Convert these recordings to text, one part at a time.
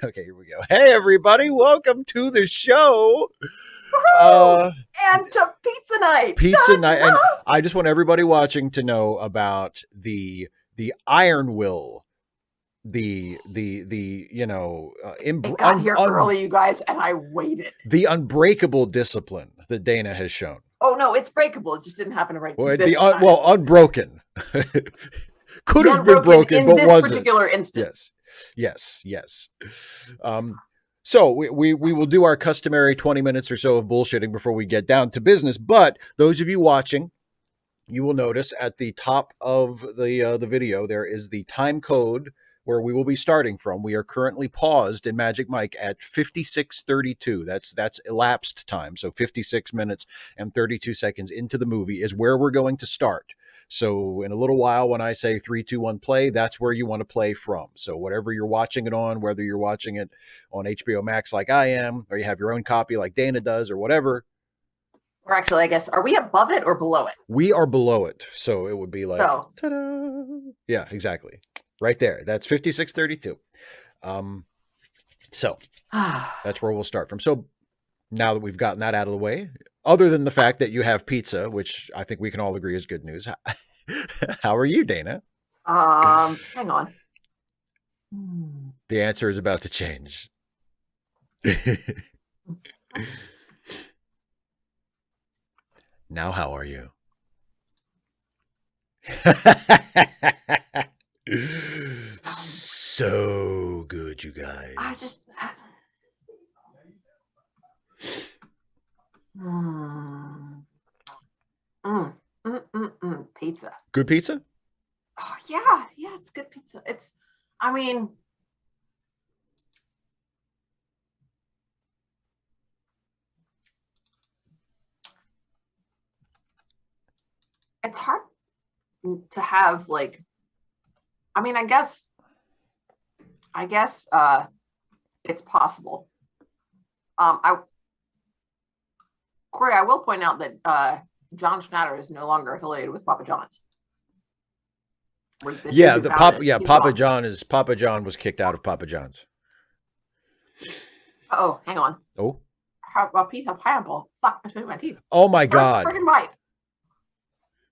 Okay, here we go. Hey, everybody, welcome to the show. Woohoo! Uh, And to pizza night. Pizza Ta-da! night, and I just want everybody watching to know about the Iron Will, the It got here early, you guys, and I waited. the unbreakable discipline that Dana has shown. Oh no, it's breakable. It just didn't happen right Well, this time. unbroken. Could The have been unbroken broken, in but this wasn't. particular instance. Yes, yes. So we will do our customary 20 minutes or so of bullshitting before we get down to business. But those of you watching, you will notice at the top of the video there is the time code where we will be starting from. We are currently paused in Magic Mike at 56:32. That's elapsed time. So 56 minutes and 32 seconds into the movie is where we're going to start. So in a little while, when I say 3, 2, 1, play, that's where you want to play from. So whatever you're watching it on, whether you're watching it on HBO Max like I am, or you have your own copy like Dana does, or whatever, Or actually, I guess, are we above it or below it? we are below it. So it would be like, So, ta-da. Yeah, exactly. Right there. That's 56:32. So that's where we'll start from. So now that we've gotten that out of the way, other than the fact that you have pizza, which I think we can all agree is good news, how are you, Dana? hang on. The answer is about to change. Now, how are you? So good, you guys. I just. Pizza. Good pizza? Oh yeah, it's good pizza. I mean, it's hard to have like. I mean, I guess, it's possible. I Corey, I will point out that John Schnatter is no longer affiliated with Papa John's. Yeah, Papa John was kicked out of Papa John's. Oh, hang on. Oh. Have a piece of pineapple stuck between my teeth. Oh my God. First freaking bite.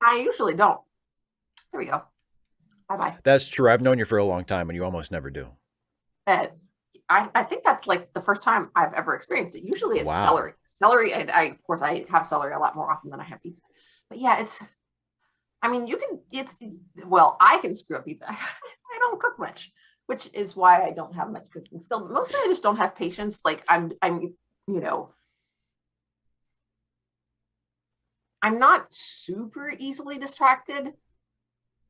I usually don't. There we go. Bye-bye. That's true. I've known you for a long time and you almost never do. I think that's like the first time I've ever experienced it. Usually it's celery. Celery, and of course I have celery a lot more often than I have pizza. But yeah, I can screw up pizza. I don't cook much, which is why I don't have much cooking skill. Mostly I just don't have patience. Like I'm not super easily distracted,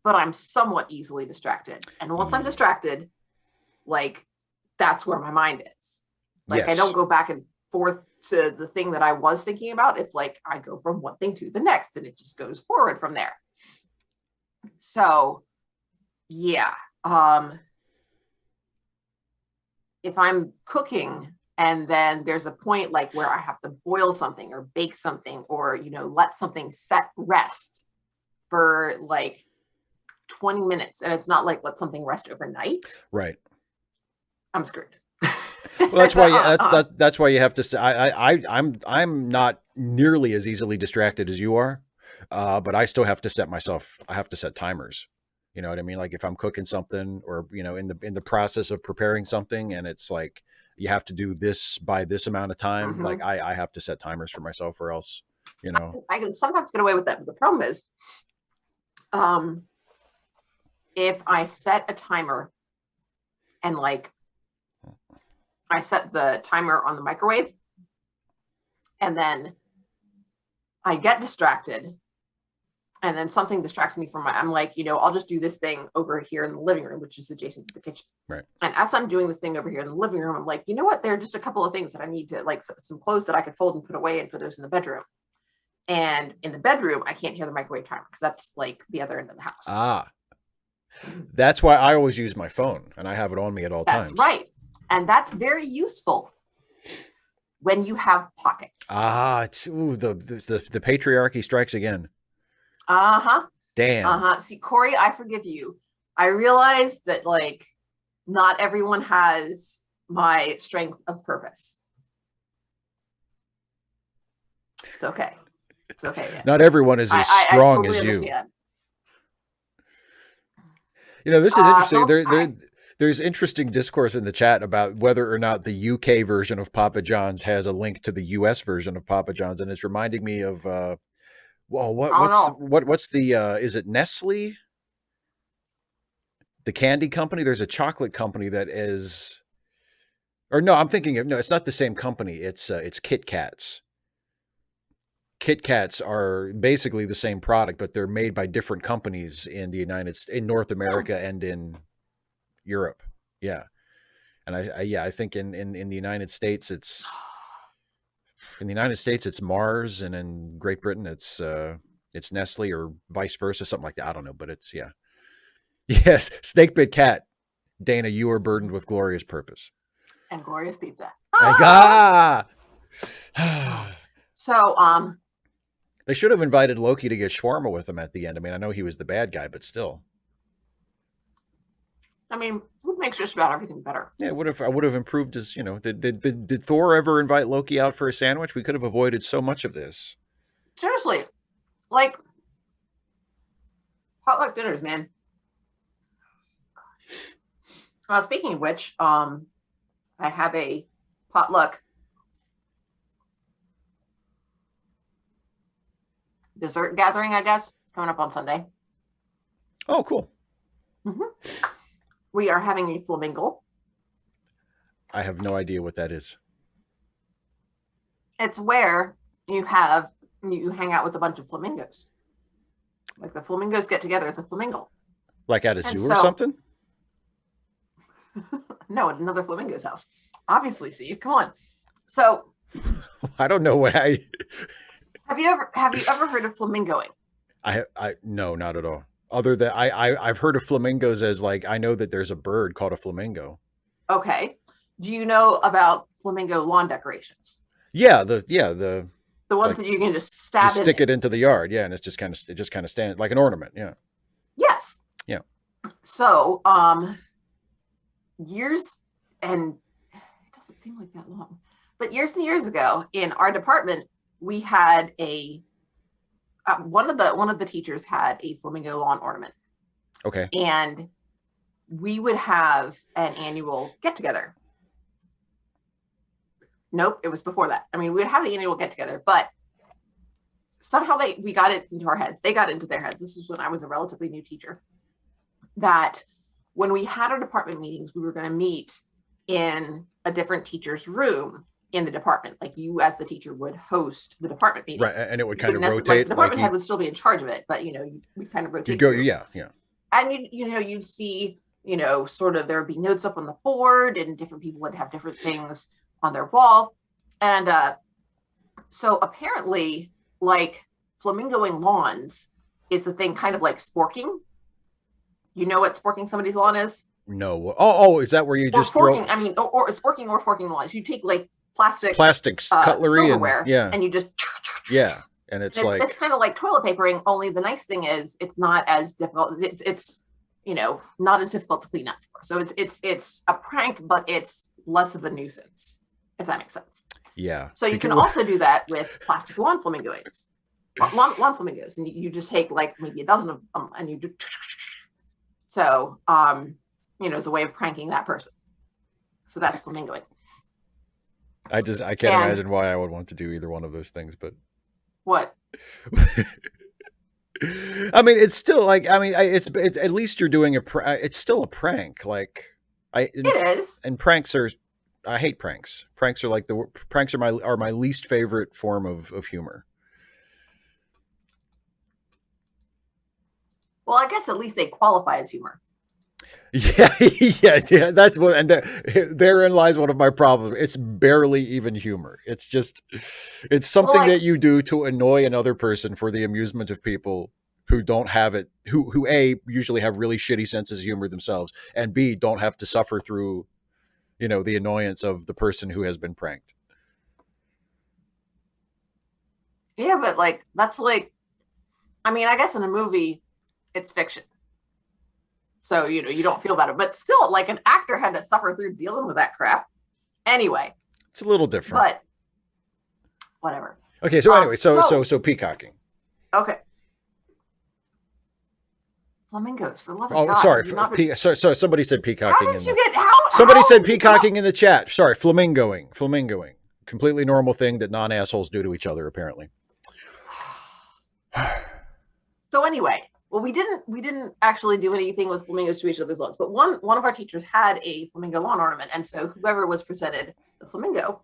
but I'm somewhat easily distracted. And once I'm distracted, like that's where my mind is. Like yes. I don't go back and forth to the thing that I was thinking about. It's like I go from one thing to the next and it just goes forward from there. So yeah. If I'm cooking and then there's a point like where I have to boil something or bake something or, let something rest for like 20 minutes. And it's not like let something rest overnight. Right. I'm screwed. Well, that's why that's why you have to say I'm not nearly as easily distracted as you are, but I still have to set timers. You know what I mean? Like if I'm cooking something or in the process of preparing something and it's like you have to do this by this amount of time, mm-hmm. Like I have to set timers for myself or else, I can sometimes get away with that. But the problem is if I set a timer and like I set the timer on the microwave and then I get distracted and then something distracts me from I'm like, I'll just do this thing over here in the living room, which is adjacent to the kitchen. Right. And as I'm doing this thing over here in the living room, I'm like, you know what? There are just a couple of things that I need to like some clothes that I could fold and put away and put those in the bedroom. And in the bedroom, I can't hear the microwave timer because that's like the other end of the house. Ah, that's why I always use my phone and I have it on me at all times. That's right. And that's very useful when you have pockets. The patriarchy strikes again. Uh-huh. Damn. Uh-huh. See, Corey, I forgive you. I realize that like not everyone has my strength of purpose. It's okay. It's okay, man. Not everyone is as I strong totally as you. understand. This is interesting. Philip, hi. There's interesting discourse in the chat about whether or not the UK version of Papa John's has a link to the US version of Papa John's, and it's reminding me of well, I don't know. what's the is it Nestle, the candy company? There's a chocolate company that is, or no, I'm thinking of no, it's not the same company. It's Kit Kats. Kit Kats are basically the same product, but they're made by different companies in in North America and in Europe. Yeah. And I think in the United States it's Mars, and in Great Britain it's Nestle or vice versa, something like that. I don't know, but it's yeah. Yes, Snakebit Cat, Dana, you are burdened with glorious purpose. And glorious pizza. So they should have invited Loki to get shawarma with him at the end. I mean, I know he was the bad guy, but still. I mean, food makes just about everything better. Yeah, I would have improved his, did Thor ever invite Loki out for a sandwich? We could have avoided so much of this. Seriously. Like potluck dinners, man. Speaking of which, I have a potluck dessert gathering, I guess, coming up on Sunday. Oh, cool. Mm-hmm. We are having a flamingo. I have no idea what that is. It's where you hang out with a bunch of flamingos. Like the flamingos get together. It's a flamingo. Like at a zoo or something? No, at another flamingo's house. Obviously, Steve. Come on. So I don't know what I have you ever heard of flamingoing? No, not at all. Other than I've heard of flamingos as like I know that there's a bird called a flamingo. Okay. Do you know about flamingo lawn decorations? Yeah, the ones like, that you can just stab you stick it into the yard, yeah, and it just kind of stands like an ornament, yeah. Yes. Yeah. So, years, and it doesn't seem like that long, but years and years ago in our department, we had a one of the teachers had a flamingo lawn ornament. Okay. And we would have an annual get together. Nope, it was before that. I mean, we would have the annual get together, but somehow we got it into our heads. They got into their heads. This was when I was a relatively new teacher. That when we had our department meetings, we were going to meet in a different teacher's room in the department. Like you as the teacher would host the department meeting. Right, and it would kind of rotate. Like the department head would still be in charge of it, but we kind of rotate. You'd go, yeah. And you'd see, sort of there would be notes up on the board and different people would have different things on their wall. And so apparently like flamingoing lawns is a thing kind of like sporking. You know what sporking somebody's lawn is? No. Oh, is that where you just forking? Or sporking or forking lawns. You take like plastic cutlery silverware and you just and it's kind of like toilet papering, only the nice thing is it's not as difficult. It's not as difficult to clean up for. So it's a prank, but it's less of a nuisance, if that makes sense. Yeah. So you can also do that with plastic lawn flamingos. Lawn flamingos, and you just take like maybe a dozen of them and you do. So it's a way of pranking that person. So that's flamingoing. I can't imagine why I would want to do either one of those things, but what? I mean, it's still like, it's at least you're doing it's still a prank. Like it is. And I hate pranks. Pranks are my least favorite form of humor. Well, I guess at least they qualify as humor. Yeah. That's what, and therein lies one of my problems. It's barely even humor. It's something that you do to annoy another person for the amusement of people who don't have it, who A, usually have really shitty senses of humor themselves, and B, don't have to suffer through, the annoyance of the person who has been pranked. Yeah, but that's I guess in a movie, it's fiction. So, you don't feel about it, but still, like an actor had to suffer through dealing with that crap. Anyway, It's a little different. but whatever. Okay, so anyway, So so peacocking. okay. Flamingos, for the love of Oh, God, sorry. have you not been? So somebody said How peacocking did in you the. get? Somebody How said did you come up? peacocking in the chat. Sorry, flamingoing. Flamingoing. Completely normal thing that non-assholes do to each other, apparently. So anyway, well, we didn't actually do anything with flamingos to each other's lawns, but one of our teachers had a flamingo lawn ornament, and so whoever was presented the flamingo,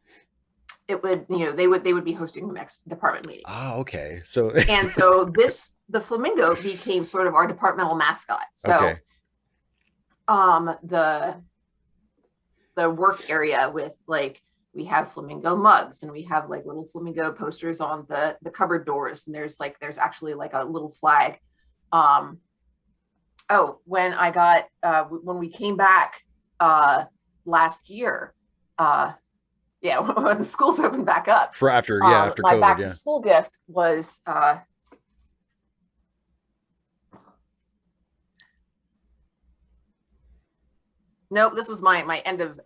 it would they would be hosting the next department meeting. Ah, okay. So And so the flamingo became sort of our departmental mascot. So okay. The work area with like we have flamingo mugs and we have like little flamingo posters on the cupboard doors, and there's actually like a little flag. When I got when we came back last year, when the schools opened back up For after after my COVID, back to school gift was nope, this was my end of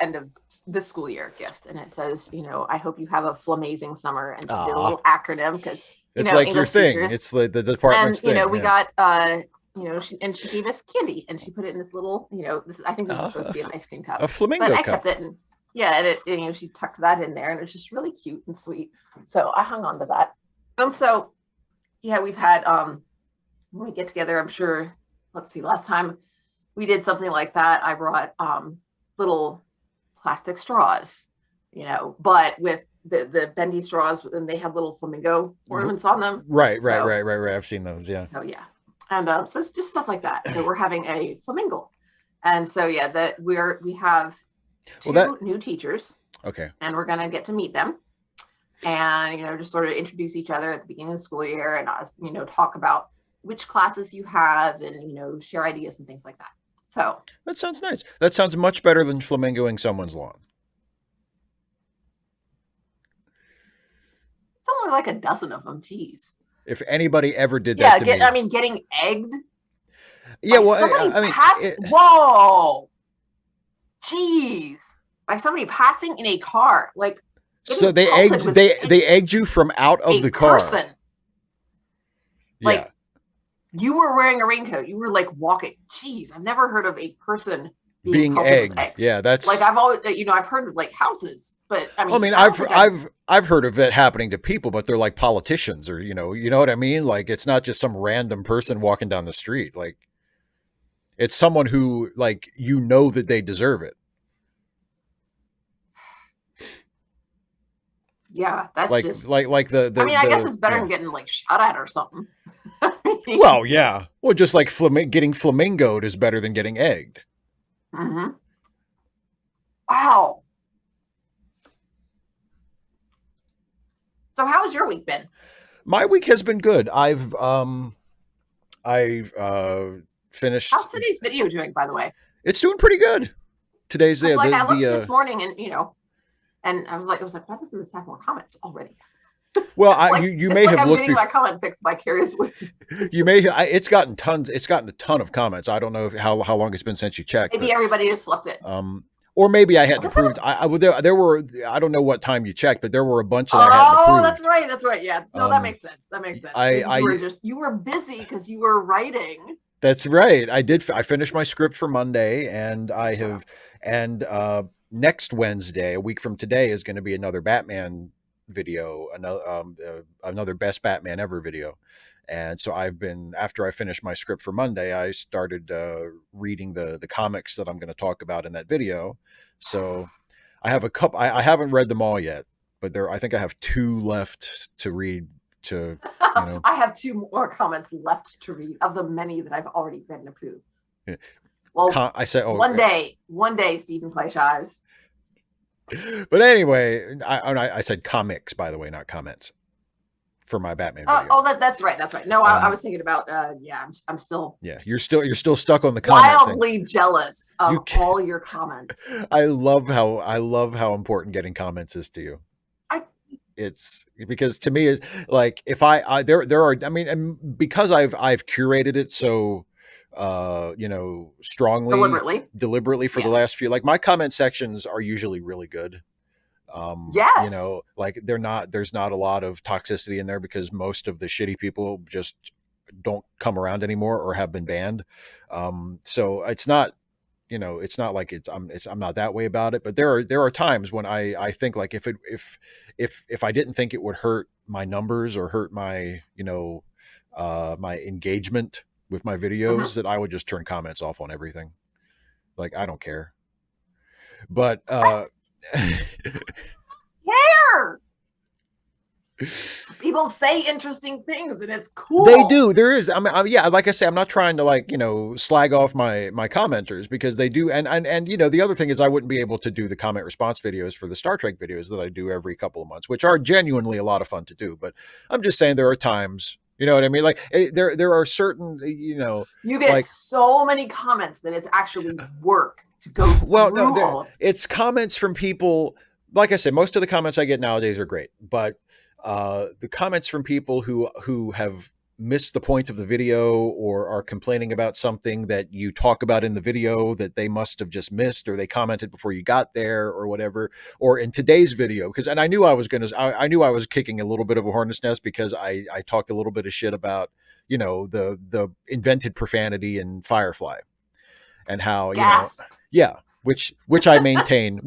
this school year gift, and it says, I hope you have a flamazing summer, and she did a little acronym because it's like English your thing. teachers, It's the department's and thing. we got she gave us candy, and she put it in this little I think this is supposed to be an ice cream cup, a flamingo but I cup. kept it, and she tucked that in there, and it's just really cute and sweet. So I hung on to that. And so we've had when we get together, I'm sure, let's see, last time we did something like that, I brought little plastic straws, but with the bendy straws, and they had little flamingo ornaments on them. Right. I've seen those. Yeah. Oh yeah. And so it's just stuff like that. So we're having a flamingo, and so we have two new teachers. Okay. And we're gonna get to meet them, and just sort of introduce each other at the beginning of the school year, and talk about which classes you have, and share ideas and things like that. So that sounds nice. That sounds much better than flamingoing someone's lawn. It's only like a dozen of them. Jeez. If anybody ever did that, getting egged. Yeah, well, I mean, whoa, jeez, by somebody passing in a car, like. So they egged you from out of the car. Person. Like, yeah. You were wearing a raincoat. You were like walking. Jeez, I've never heard of a person being egged. Yeah, that's like I've always I've heard of like houses, but I've heard of it happening to people, but they're like politicians, or you know what I mean. Like it's not just some random person walking down the street. Like it's someone who like that they deserve it. Yeah, that's like just like the. I guess it's better than getting like shot at or something. Well, yeah. Well, just like getting flamingoed is better than getting egged. Mm-hmm. Wow. So how has your week been? My week has been good. I've finished. How's today's video doing, by the way? It's doing pretty good. Today's I looked this morning, and I was like, why doesn't this have more comments already? Well, you may have looked. I'm getting my comment fixed vicariously. You may. It's gotten tons. It's gotten a ton of comments. I don't know how long it's been since you checked. Maybe everybody just left it. Or maybe I hadn't approved. There were. I don't know what time you checked, but there were a bunch that I hadn't approved. Oh, that's right. Yeah. No, that makes sense. That makes sense. You were busy because you were writing. That's right. I did. I finished my script for Monday, and next Wednesday, a week from today, is going to be another Batman video, another best Batman ever video. And so after I finished my script for Monday, I started reading the comics that I'm going to talk about in that video. So I have a couple. I haven't read them all yet, but I think I have 2 left to read. I have 2 more comments left to read of the many that I've already read and approved. Yeah. Well, I said, one day, Stephen Clay Shives. But anyway, I said comics, by the way, not comments, for my Batman video. That's right. No, I was thinking about I'm still. Yeah, you're still stuck on the comment wildly jealous of all your comments. I love how important getting comments is to you. It's because to me, it's like if there are, and because I've curated it so strongly, deliberately for the last few, like my comment sections are usually really good. Yes. Like there's not a lot of toxicity in there because most of the shitty people just don't come around anymore or have been banned. So it's not, it's not like I'm not that way about it, but there are times when I think like if I didn't think it would hurt my numbers or hurt my, my engagement with my Mm-hmm. videos, that I would just turn comments off on everything. Like I don't care. But Care. People say interesting things, and it's they cool. do. There is. Yeah. Like I say, I'm not trying to like slag off my commenters because they do. And the other thing is, I wouldn't be able to do the comment response videos for the Star Trek videos that I do every couple of months, which are genuinely a lot of fun to do. But I'm just saying there are times, you know what I mean? Like there are certain, You get like so many comments that it's actually work to go well, no, through all of it. it's comments from people. Like I said, most of the comments I get nowadays are great, but the comments from people who have missed the point of the video or are complaining about something that you talk about in the video that they must have just missed, or they commented before you got there or whatever, or in today's video, because and I knew I knew I was kicking a little bit of a hornet's nest because I talked a little bit of shit about the invented profanity in Firefly and how Gasp. yeah, which I maintain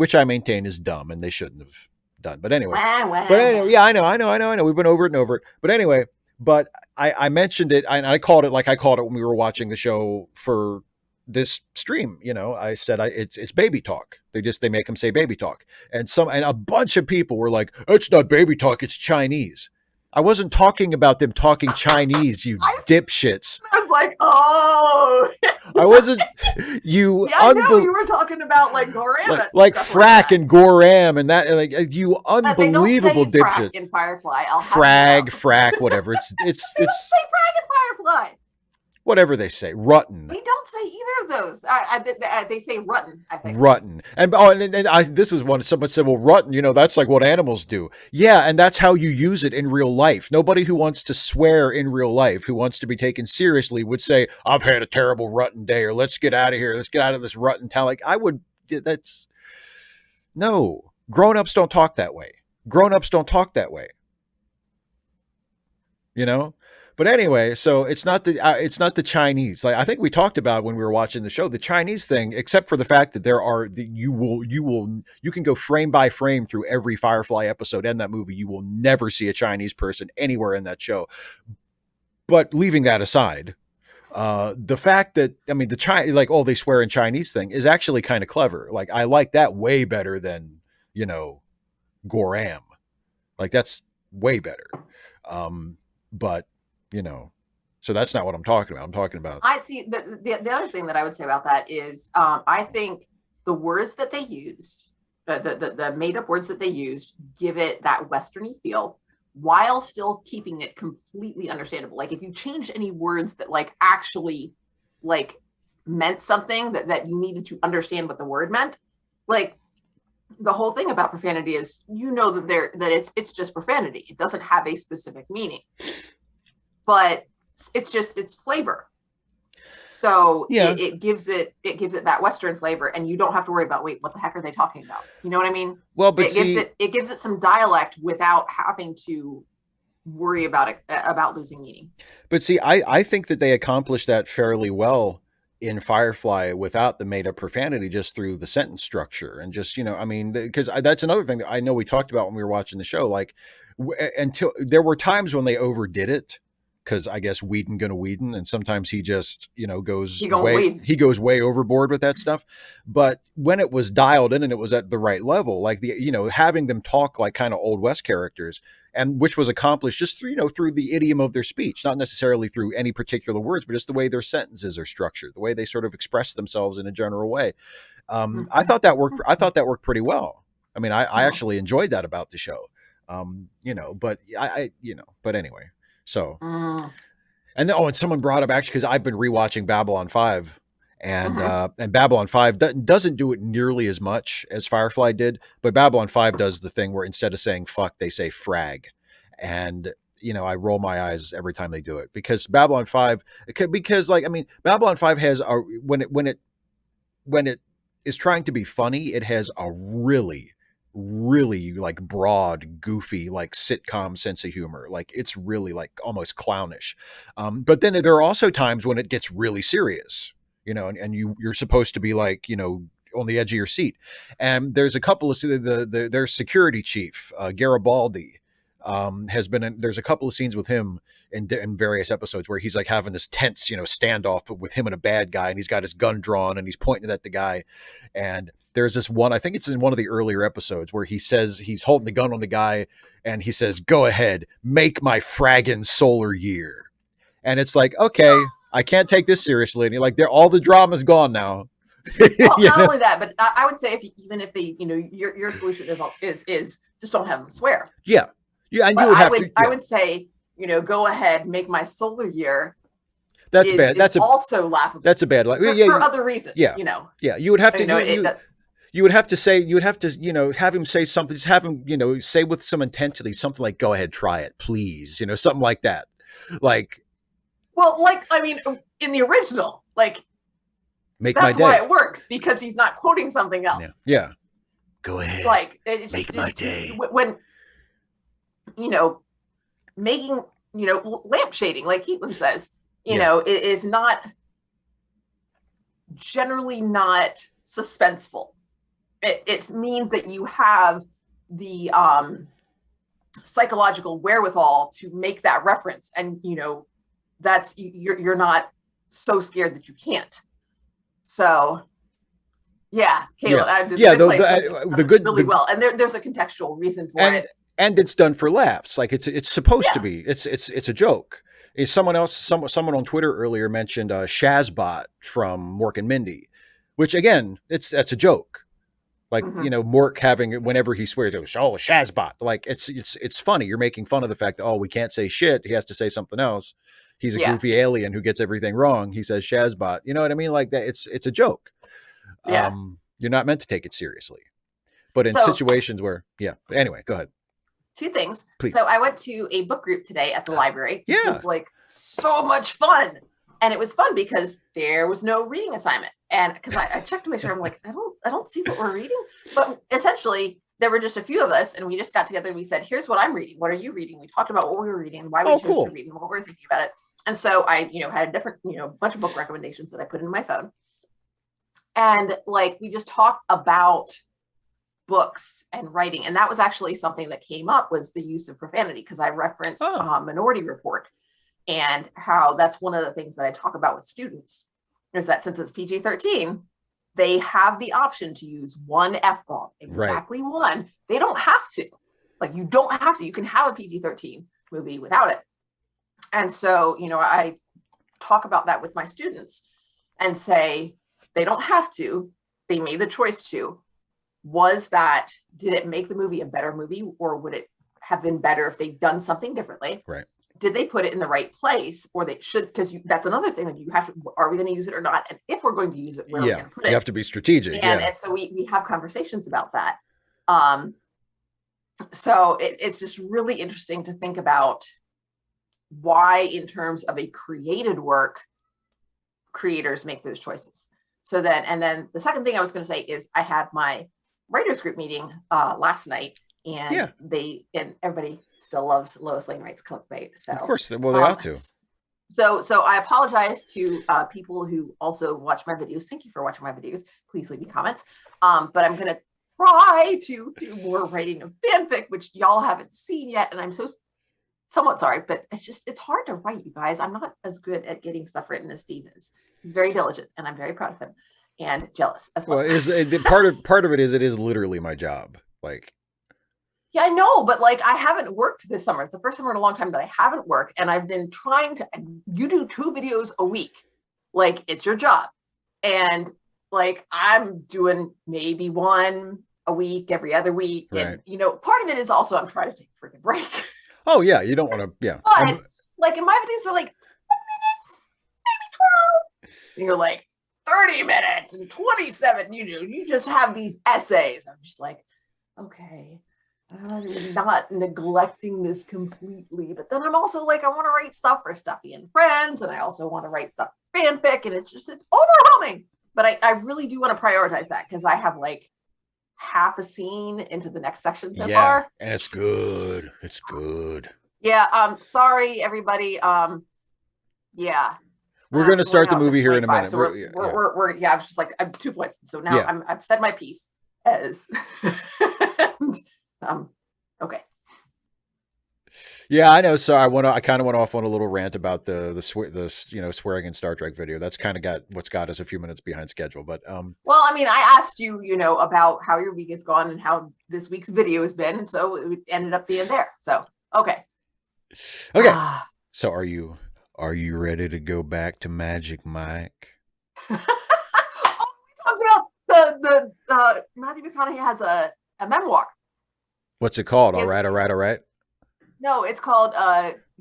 is dumb and they shouldn't have done. But anyway, Wah, wah, wah. yeah, I know. We've been over it and over it. But anyway, but I mentioned it. I called it like I called it when we were watching the show for this stream. I said it's baby talk. They make them say baby talk, and a bunch of people were like, "It's not baby talk. It's Chinese." I wasn't talking about them talking Chinese, you I dipshits. was like, oh, I wasn't you yeah, I know unbel you were talking about like Goram and like stuff like frack that. and Goram and that, like you They don't unbelievable say frack dipshit. in Firefly. I'll have you know. Frag, frack, whatever. It's it's They don't it's say frack in Firefly. whatever they say. Rutten. They don't say either of those. They say Rutten, I think. Rutten. And this was one someone said, well, Rutten, that's like what animals do. Yeah, and that's how you use it in real life. Nobody who wants to swear in real life, who wants to be taken seriously, would say, I've had a terrible Rutten day, or let's get out of here. Let's get out of this Rutten town. Like I would that's no. Grown-ups don't talk that way. Grown-ups don't talk that way. you know but anyway, so it's not the Chinese. Like I think we talked about when we were watching the show, the Chinese thing, except for the fact that you can go frame by frame through every Firefly episode and that movie, you will never see a Chinese person anywhere in that show. But leaving that aside, the fact that the China, like, oh, they swear in Chinese thing is actually kind of clever. Like I like that way better than Goram. Like that's way better. But you know, so that's not what I'm talking about. I'm talking about I see the other thing that I would say about that is I think the words that they used, the made up words that they used, give it that Westerny feel while still keeping it completely understandable. Like if you changed any words that like actually like meant something that you needed to understand what the word meant, like the whole thing about profanity is that it's just profanity. It doesn't have a specific meaning, but it's flavor. So yeah. it gives it that Western flavor, and you don't have to worry about, wait, what the heck are they talking about? You know what I mean? Well, but It gives it some dialect without having to worry about losing meaning. But see, I think that they accomplished that fairly well in Firefly without the made up profanity, just through the sentence structure and just, because that's another thing that I know we talked about when we were watching the show. Like, until there were times when they overdid it, because I guess Whedon gonna Whedon, and sometimes he just goes way overboard with that stuff. But when it was dialed in and it was at the right level, like having them talk like kind of Old West characters, and which was accomplished just through the idiom of their speech, not necessarily through any particular words, but just the way their sentences are structured, the way they sort of express themselves in a general way. I thought that worked. I thought that worked pretty well. I mean, I actually enjoyed that about the show. But but anyway. So, and someone brought up, actually, because I've been rewatching Babylon 5, and Babylon 5 doesn't do it nearly as much as Firefly did, but Babylon 5 does the thing where instead of saying fuck, they say frag. And I roll my eyes every time they do it, because Babylon 5, because Babylon 5 has when it is trying to be funny, it has a really really like broad, goofy, like sitcom sense of humor. Like it's really like almost clownish. But then there are also times when it gets really serious, and you're supposed to be like, on the edge of your seat. And there's a couple of their security chief, Garibaldi, has been in, there's a couple of scenes with him in various episodes where he's like having this tense, standoff with him and a bad guy, and he's got his gun drawn and he's pointing it at the guy. And there's this one, I think it's in one of the earlier episodes, where he says he's holding the gun on the guy and he says, "Go ahead, make my fraggin' solar year." And it's like, okay, I can't take this seriously. And you're like, all the drama's gone now. Well, not only that, but I would say even if they, your solution is just don't have them swear. Yeah. Yeah. And but you would have to. Yeah. I would say, go ahead, make my solar year. That's bad. That's also laughable. That's a bad line. For other reasons. Yeah. Yeah. You would have to. You would have to say, have him say something, just have him, say with some intensity, something like, "Go ahead, try it, please," something like that. Like, well, in the original, make my day. That's why it works, because he's not quoting something else. Yeah. Go ahead. Make my day. When, making, lampshading, like Keatlin says, is not generally not suspenseful. It means that you have the psychological wherewithal to make that reference, and that's you're not so scared that you can't. So, yeah, Caleb, the good really well, and there's a contextual reason for it, and it's done for laughs. Like it's supposed to be. It's a joke. Someone on Twitter earlier mentioned Shazbot from Mork and Mindy, which again, that's a joke. Like, Mork having, whenever he swears, "Oh, Shazbot." Like it's funny. You're making fun of the fact that, we can't say shit. He has to say something else. He's a goofy alien who gets everything wrong. He says Shazbot. You know what I mean? Like that. It's a joke. Yeah. You're not meant to take it seriously. But in situations where, Anyway, go ahead. Two things. Please. So I went to a book group today at the library. Yeah. It was so much fun. And it was fun because there was no reading assignment. And because I checked to make sure, I'm like, I don't see what we're reading. But essentially, there were just a few of us, and we just got together and we said, "Here's what I'm reading. What are you reading?" We talked about what we were reading, why we chose to read, and what we were thinking about it. And so I, had a different, bunch of book recommendations that I put in my phone. And we just talked about books and writing. And that was actually something that came up, was the use of profanity, because I referenced Minority Report, and how that's one of the things that I talk about with students, is that since it's PG-13, they have the option to use one F-bomb, exactly one. They don't have to. You don't have to. You can have a PG-13 movie without it. And so, I talk about that with my students and say, they don't have to. They made the choice to. Did it make the movie a better movie, or would it have been better if they'd done something differently? Right. Did they put it in the right place, or they should? Because that's another thing. You have to. Are we going to use it or not? And if we're going to use it, where are we going to put it? You have to be strategic. And so we have conversations about that. So it's just really interesting to think about why, in terms of a created work, creators make those choices. So then the second thing I was going to say is, I had my writers group meeting last night, and everybody still loves Lois Lane writes clickbait. So of course, well, they ought to. So I apologize to people who also watch my videos. Thank you for watching my videos. Please leave me comments. But I'm going to try to do more writing of fanfic, which y'all haven't seen yet, and I'm somewhat sorry, but it's hard to write, you guys. I'm not as good at getting stuff written as Steve is. He's very diligent, and I'm very proud of him, and jealous as well. Well, part of it is literally my job. Yeah, I know, but I haven't worked this summer. It's the first summer in a long time that I haven't worked, and I've been trying to. You do 2 videos a week, it's your job, and I'm doing maybe 1 a week, every other week, right. And part of it is also I'm trying to take a freaking break. Oh yeah, you don't want to. Yeah, but in my videos, they're 10 minutes, maybe 12. And you're 30 minutes and 27. You just have these essays. I'm just okay. I'm not neglecting this completely, but then I'm also I want to write stuff for Stuffy and Friends, and I also want to write stuff for fanfic, and it's overwhelming. But I really do want to prioritize that, because I have half a scene into the next section so Yeah, far. and it's good. It's good. Yeah. Sorry, everybody. Yeah. We're going to We're start the now at movie here in a 6:25, minute. so we're yeah. I was just like, I'm 2 points. So now Yeah. I've said my piece as okay. Yeah, I know. So I kind of went off on a little rant about the swearing in Star Trek video. That's kind of what's got us a few minutes behind schedule. But Well, I mean, I asked you, about how your week has gone and how this week's video has been, and so it ended up being there. So okay. Okay. So are you ready to go back to Magic Mike? Oh, we talked about the Matthew McConaughey has a memoir. What's it called? All right. No, it's called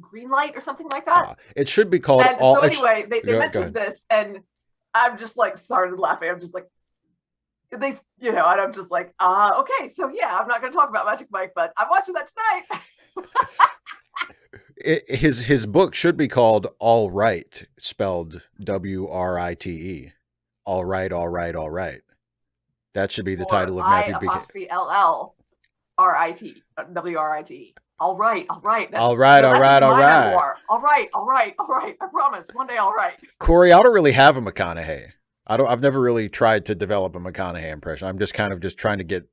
Green Light or something like that. It should be called. And so anyway, they mentioned this, and I'm just like started laughing. I'm just like, and I'm just like, okay, so yeah, I'm not going to talk about Magic Mike, but I'm watching that tonight. His book should be called All Right, spelled WRITE. All right. That should be the title of Matthew apostrophe LL RIT WRIT. All right. All right. All right. I promise. One day I'll write. Corey, I don't really have a McConaughey. I've never really tried to develop a McConaughey impression. I'm just kind of trying to get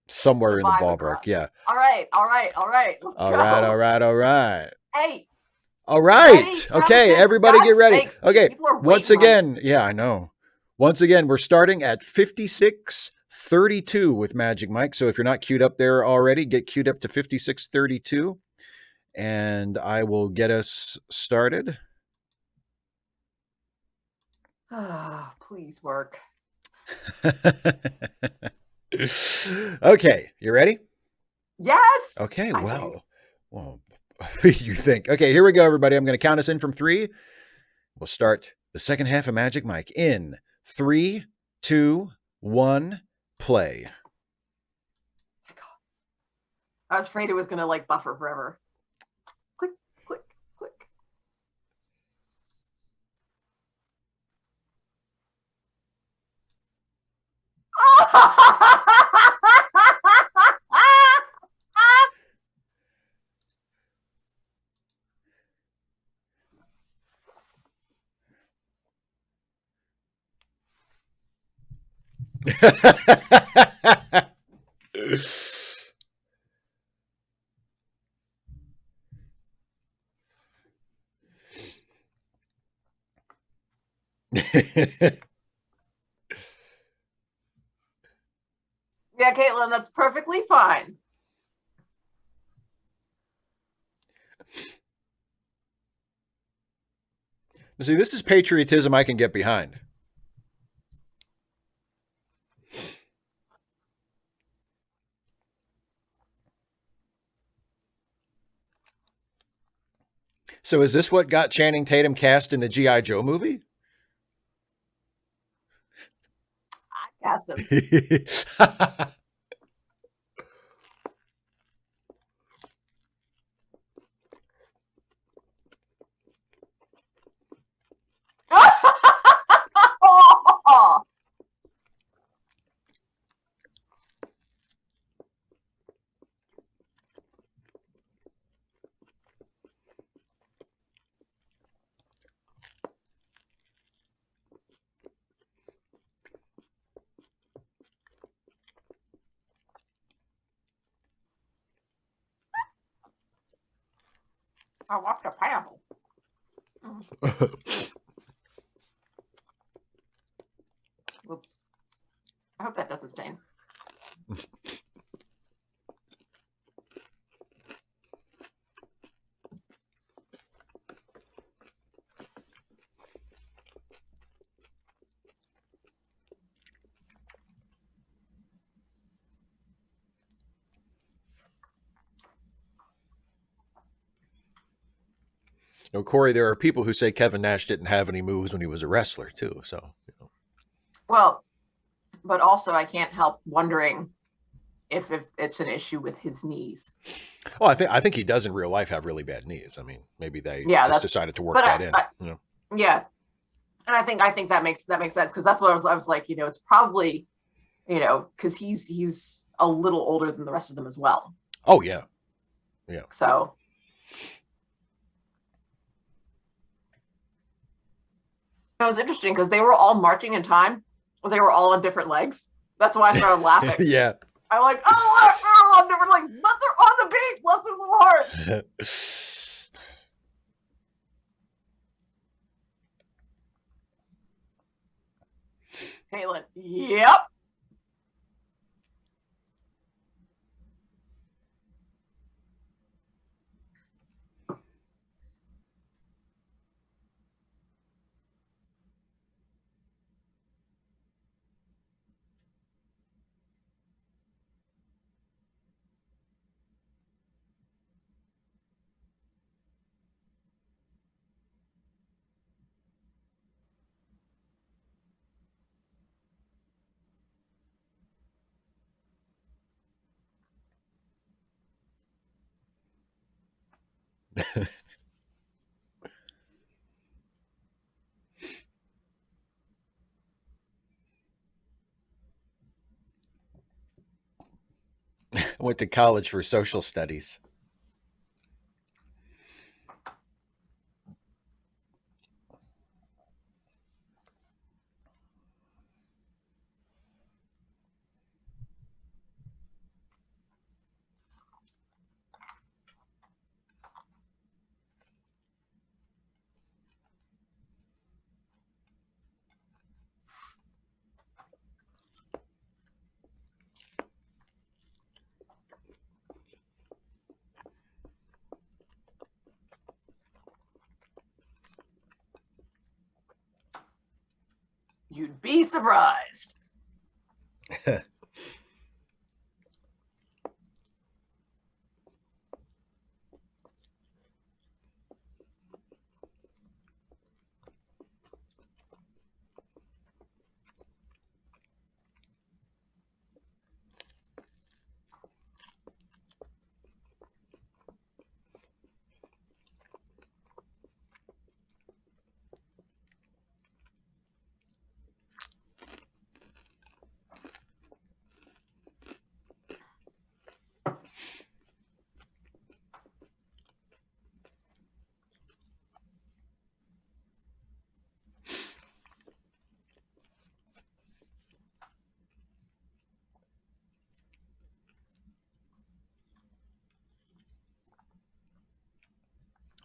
somewhere in the ballpark. Yeah. All right. Let's go. All right. Hey. All right. Okay, everybody get ready. Sakes. Okay. Once again, yeah, I know. Once again, we're starting at 56:32 with Magic Mike. So if you're not queued up there already, get queued up to 56:32 and I will get us started. Please work. Okay, you ready? Yes. Okay, well, you think. Okay, here we go, everybody. I'm going to count us in from 3. We'll start the second half of Magic Mike in 3, 2, 1, play. I was afraid it was going to like buffer forever. Click, click, click. Yeah, Caitlin, that's perfectly fine. See, this is patriotism I can get behind. So is this what got Channing Tatum cast in the G.I. Joe movie? I cast him. I walked a pineapple. Whoops. I hope that doesn't stain. Corey, there are people who say Kevin Nash didn't have any moves when he was a wrestler, too. So, Well, but also I can't help wondering if it's an issue with his knees. Oh, I think he does in real life have really bad knees. I mean, maybe they just decided to work that in. Yeah, and I think that makes sense because that's what I was like. It's probably because he's a little older than the rest of them as well. Oh yeah, yeah. So it was interesting because they were all marching in time. They were all on different legs. That's why I started laughing. Yeah. I'm like, oh, they're all on different legs, but they're on the beat. Bless their little hearts. Caitlin, yep. Went to college for social studies. You'd be surprised.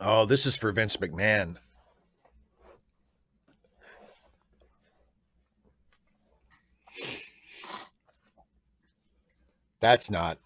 Oh, this is for Vince McMahon. That's not.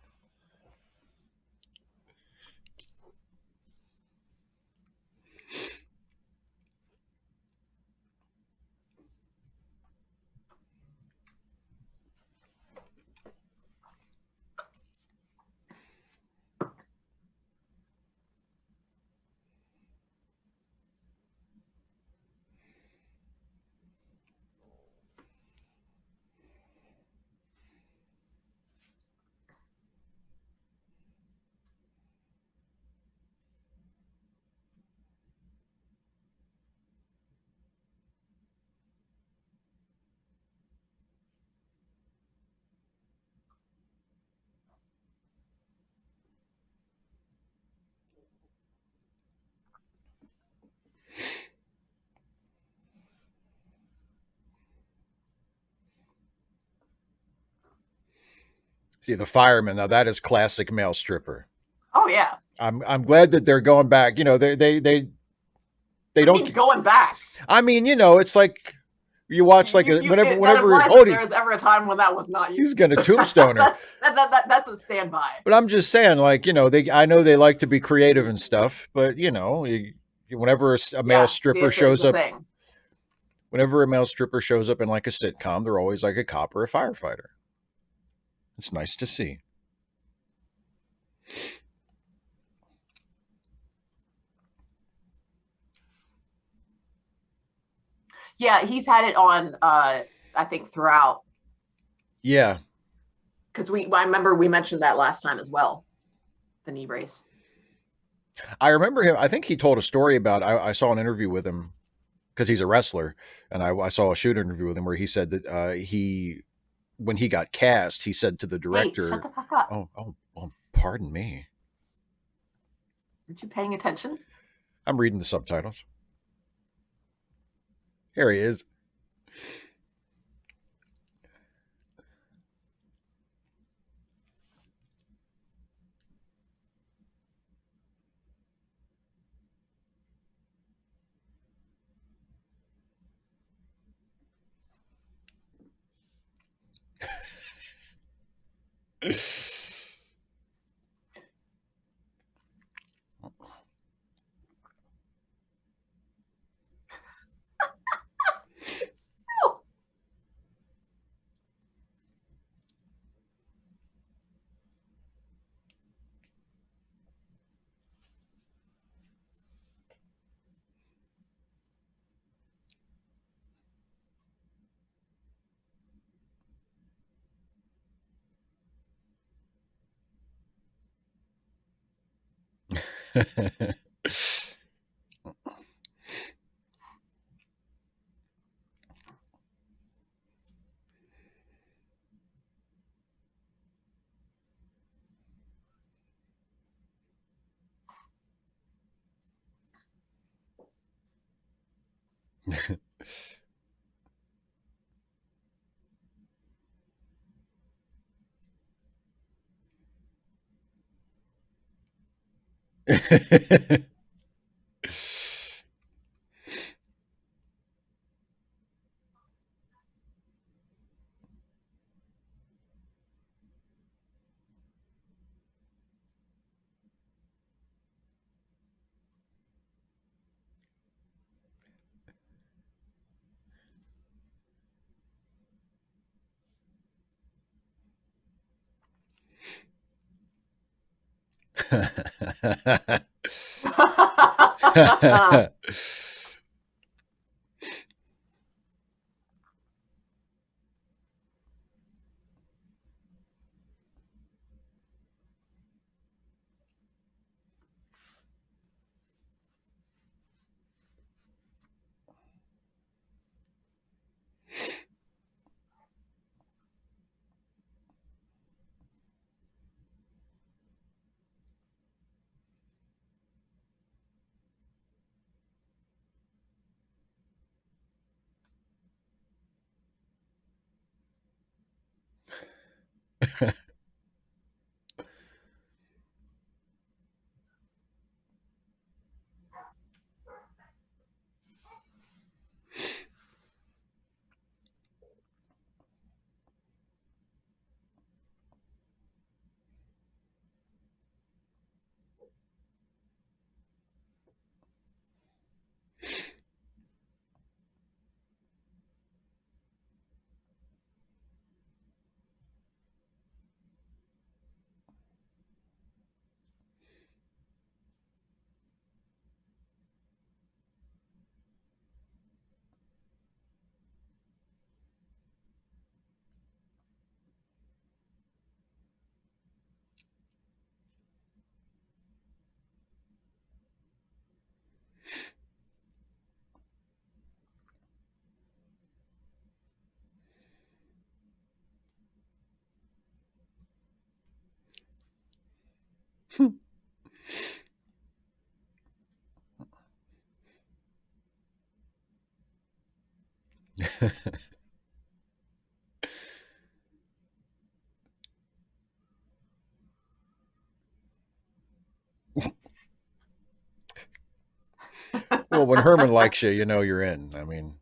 See the fireman. Now that is classic male stripper. Oh yeah. I'm glad that they're going back. They I don't. mean, going back. I mean, it's like you watch like That whenever implies that there was ever a time when that was not used. He's gonna tombstone her. That's a standby. But I'm just saying, like I know they like to be creative and stuff, but whenever a male stripper shows up, whenever a male stripper shows up in like a sitcom, they're always like a cop or a firefighter. It's nice to see. Yeah, he's had it on. I think throughout. Yeah, because I remember we mentioned that last time as well, the knee brace. I remember him. I think he told a story about. I saw an interview with him because he's a wrestler, and I saw a shoot interview with him where he said that when he got cast, he said to the Hey, shut director, the fuck up. oh, pardon me. Aren't you paying attention? I'm reading the subtitles. Here he is. So- Well, when Herman likes you, you know you're in. I mean,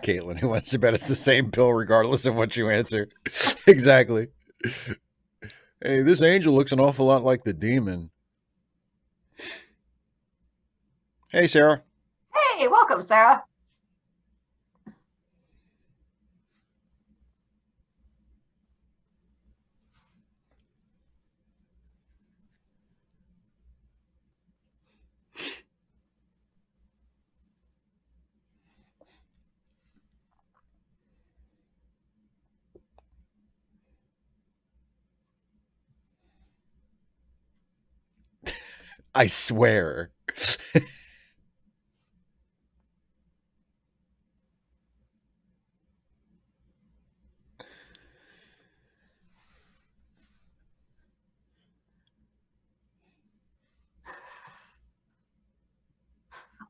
Caitlin, who wants to bet it's the same pill regardless of what you answer? Exactly. Hey, this angel looks an awful lot like the demon. Hey, Sarah. Hey, welcome, Sarah. I swear.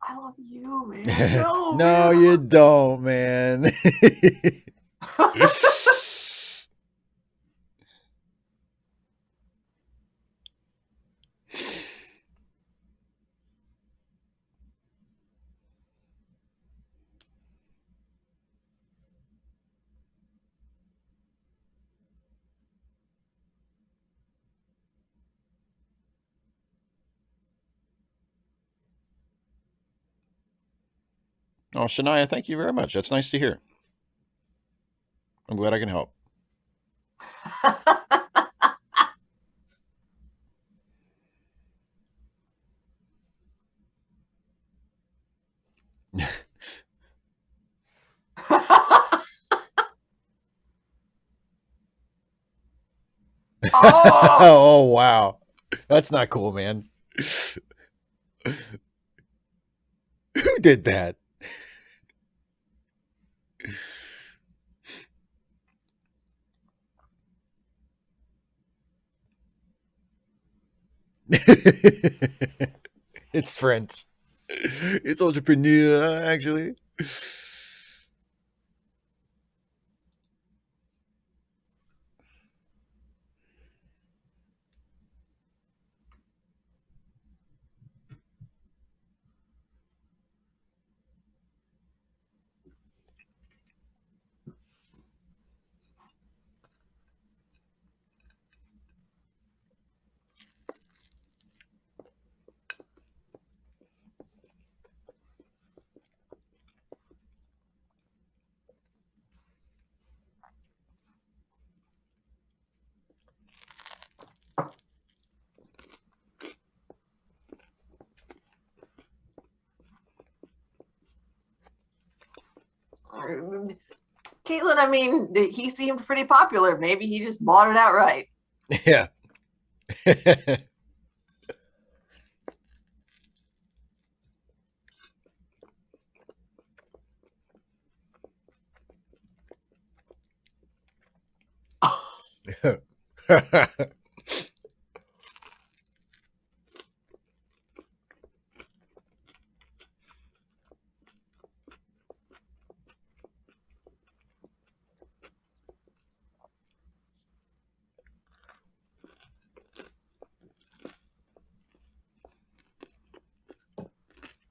I love you, man. No, No, man. you don't, man. Oh, Shania, thank you very much. That's nice to hear. I'm glad I can help. Oh, Oh, wow. That's not cool, man. Who did that? It's French. It's entrepreneur, actually. Caitlin, I mean, he seemed pretty popular. Maybe he just bought it outright. Yeah.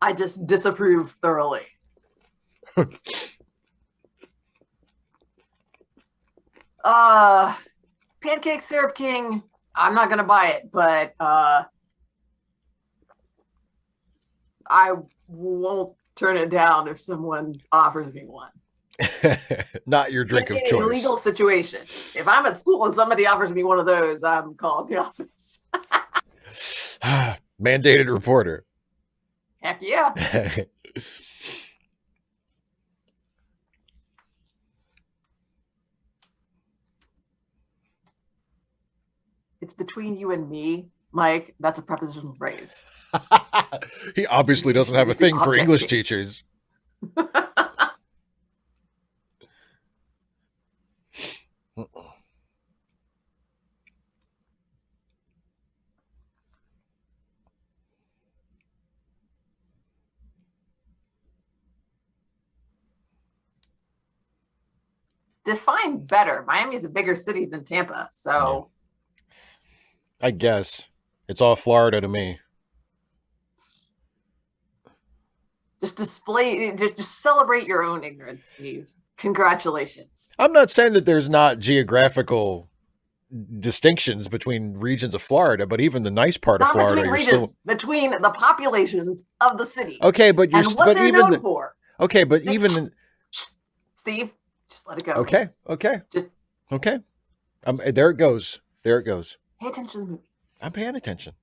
I just disapprove thoroughly. Uh, Pancake Syrup King, I'm not gonna buy it, but I won't turn it down if someone offers me one. Not your drink of In a choice. legal situation. If I'm at school and somebody offers me one of those, I'm calling the office. Mandated reporter. Heck yeah. It's between you and me, Mike. That's a prepositional phrase. He obviously doesn't have a It's the thing for object English case. teachers. Define better. Miami's a bigger city than Tampa, Yeah, so I guess. It's all Florida to me. Just display, just celebrate your own ignorance, Steve. Congratulations. I'm not saying that there's not geographical distinctions between regions of Florida, but even the nice part of Not Florida, between you're still regions, between the populations of the cities okay. But you're and what but they're even known the for. okay, but They, even Steve, just let it go, man. okay, okay, Just okay. There it goes. There it goes. pay attention to the movie. I'm paying attention.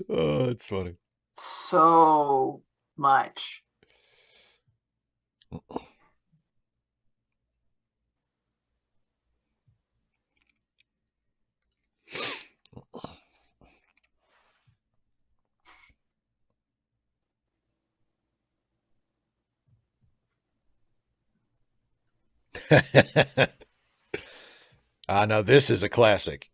Oh, it's funny. So much. Now this is a classic.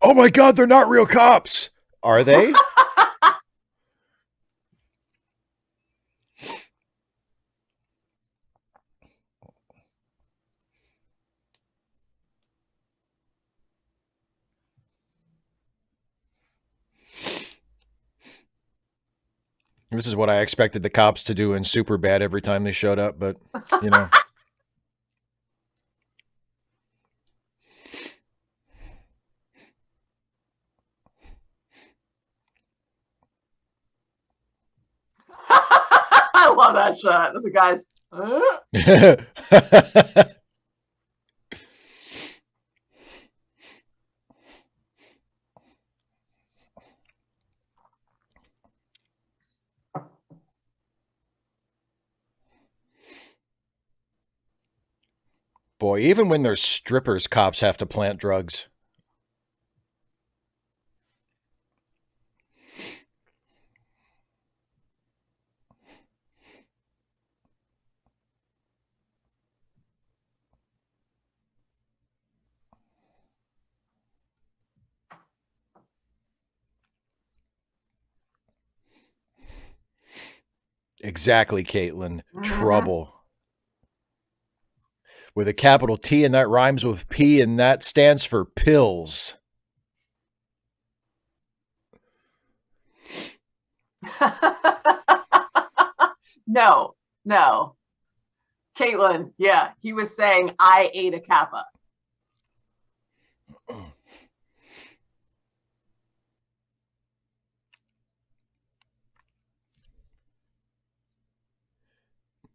Oh my God, they're not real cops. Are they? This is what I expected the cops to do in Superbad every time they showed up, but you know. I love that shot. The guys. Boy, even when there's strippers, cops have to plant drugs. Exactly, Caitlin. Trouble. With a capital T and that rhymes with P and that stands for pills. No, no. Caitlin, yeah, he was saying I ate a kappa.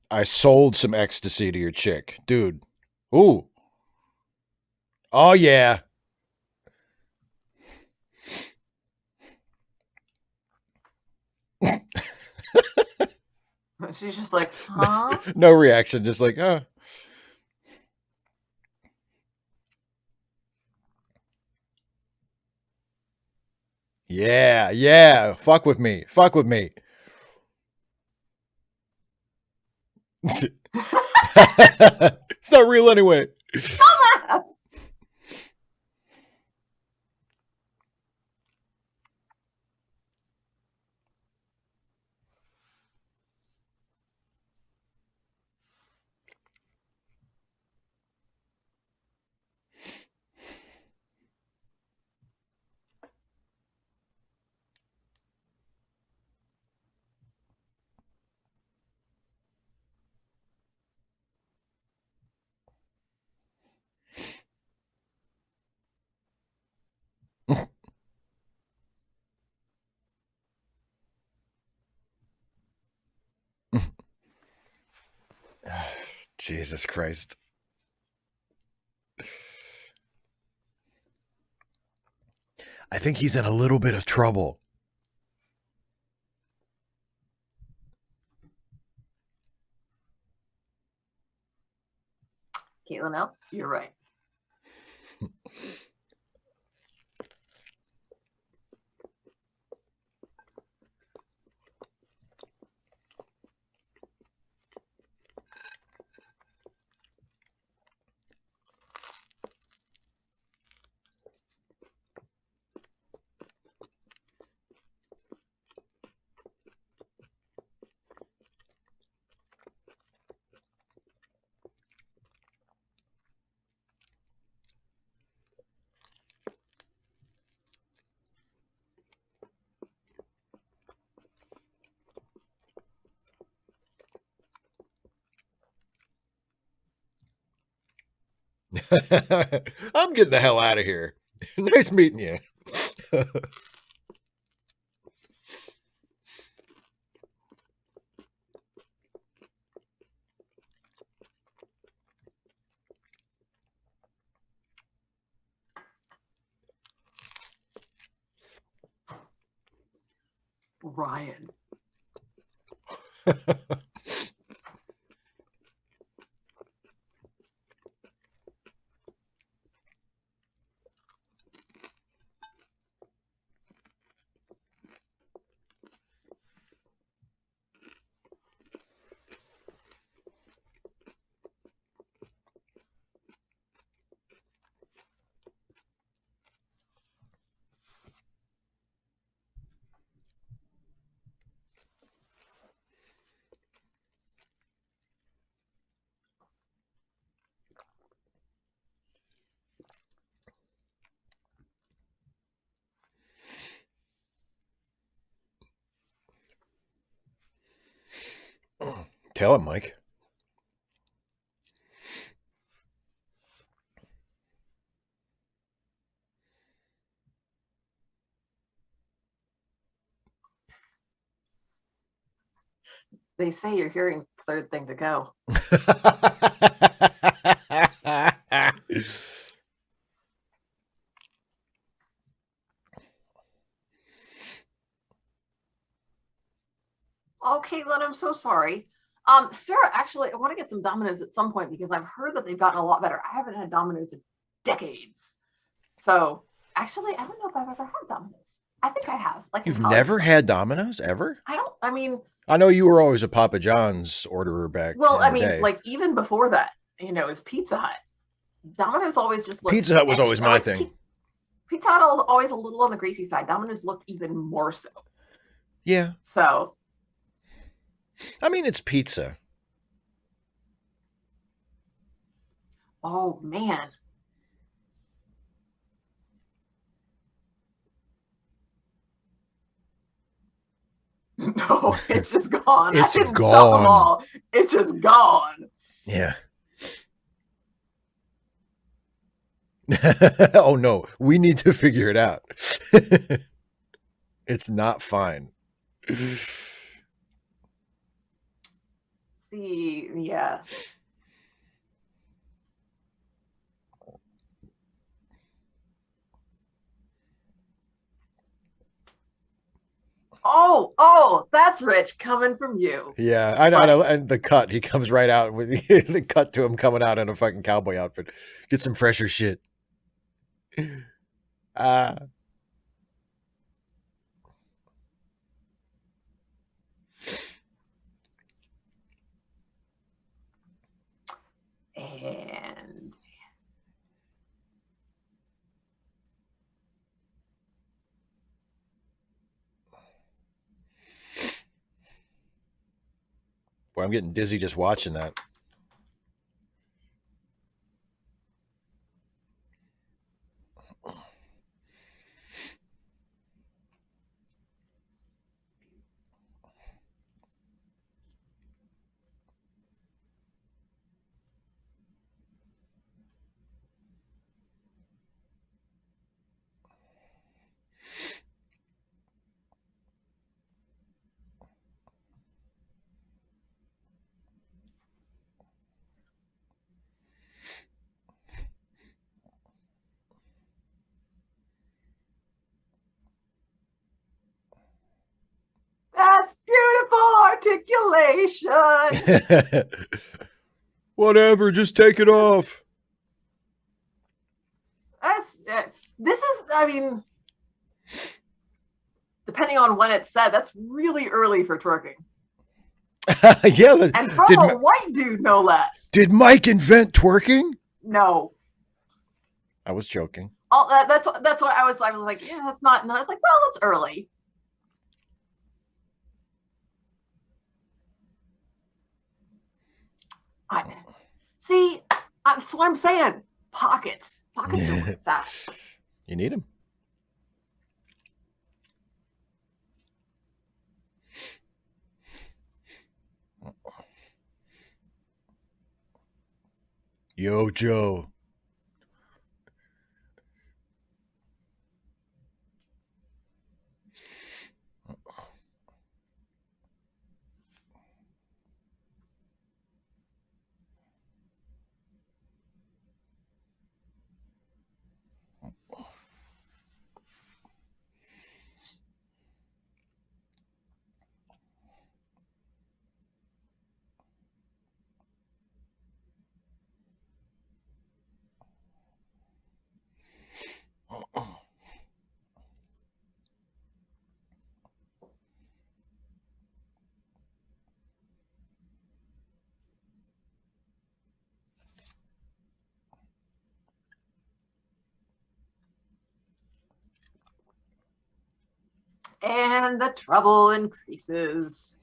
I sold some ecstasy to your chick. Dude. Ooh. Oh, yeah. She's just like, huh? No reaction. Just like, oh. Yeah, yeah. Fuck with me. Fuck with me. It's not real anyway. Dumbass. Jesus Christ. I think he's in a little bit of trouble. Caitlin, no, you're right. I'm getting the hell out of here. Nice meeting you. Ryan. Tell him, Mike. They say your hearing's the third thing to go. Oh, Caitlin, I'm so sorry. Sarah, actually, I want to get some Domino's at some point because I've heard that they've gotten a lot better. I haven't had Domino's in decades. So, actually, I don't know if I've ever had Domino's. I think I have. Like You've never had Domino's ever? I mean, I know you were always a Papa John's orderer back in the day. like even before that, it was Pizza Hut. Domino's always just looked Pizza Hut was always my thing. Pizza Hut always a little on the greasy side. Domino's looked even more so. Yeah. So, I mean, it's pizza. oh man. No, it's just gone. It's I didn't gone. sell them all. It's just gone. Yeah. Oh no, we need to figure it out. It's not fine. See, yeah. Oh, that's rich coming from you. Yeah, I know. And the cut, he comes right out with the cut to him coming out in a fucking cowboy outfit. Get some fresher shit. And boy, I'm getting dizzy just watching that. That's beautiful articulation. Whatever, just take it off. That's this is, I mean, depending on when it's said, that's really early for twerking. Yeah, And from did a white dude, no less. did Mike invent twerking? No. I was joking. That's what I was like, yeah, that's not. And I was like, well, it's early. I see. That's what I'm saying. Pockets are where it's at. You need him. Yo, Joe. And the trouble increases.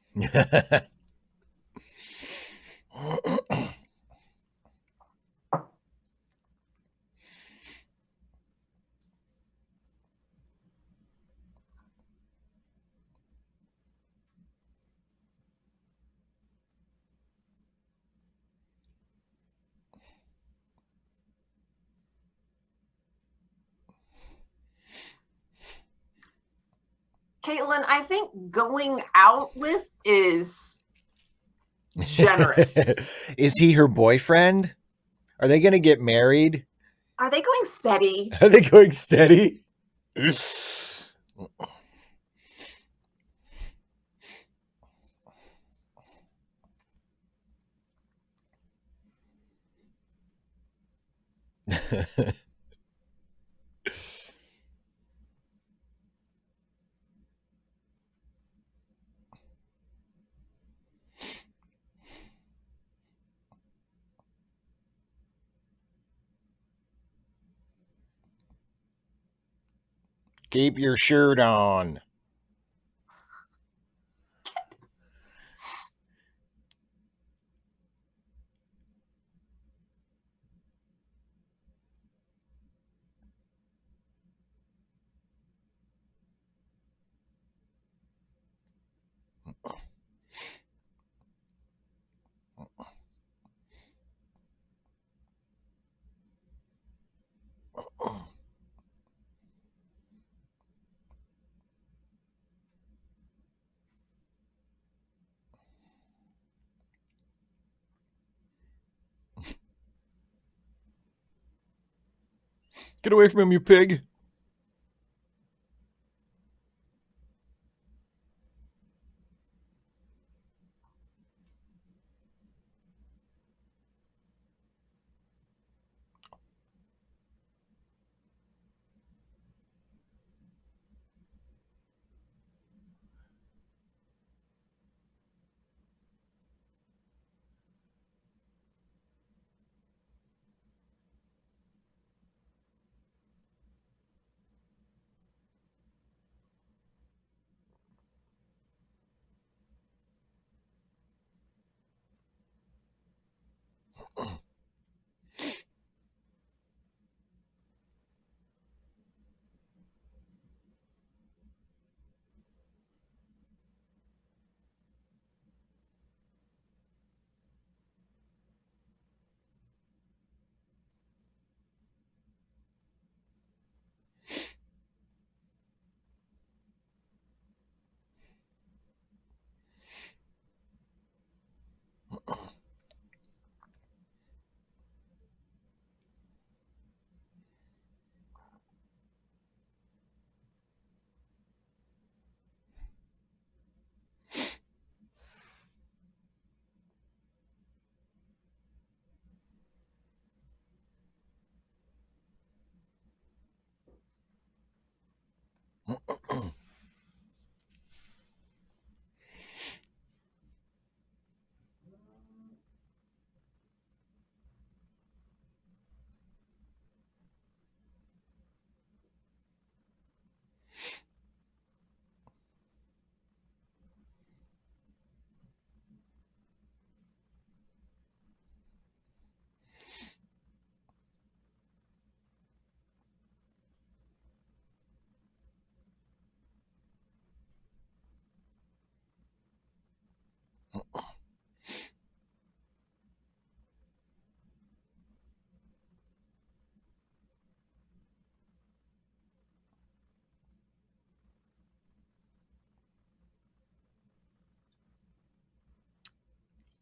Caitlin, I think going out with is generous. Is he her boyfriend? Are they going to get married? Are they going steady? Are they going steady? Keep your shirt on. Get away from him, you pig.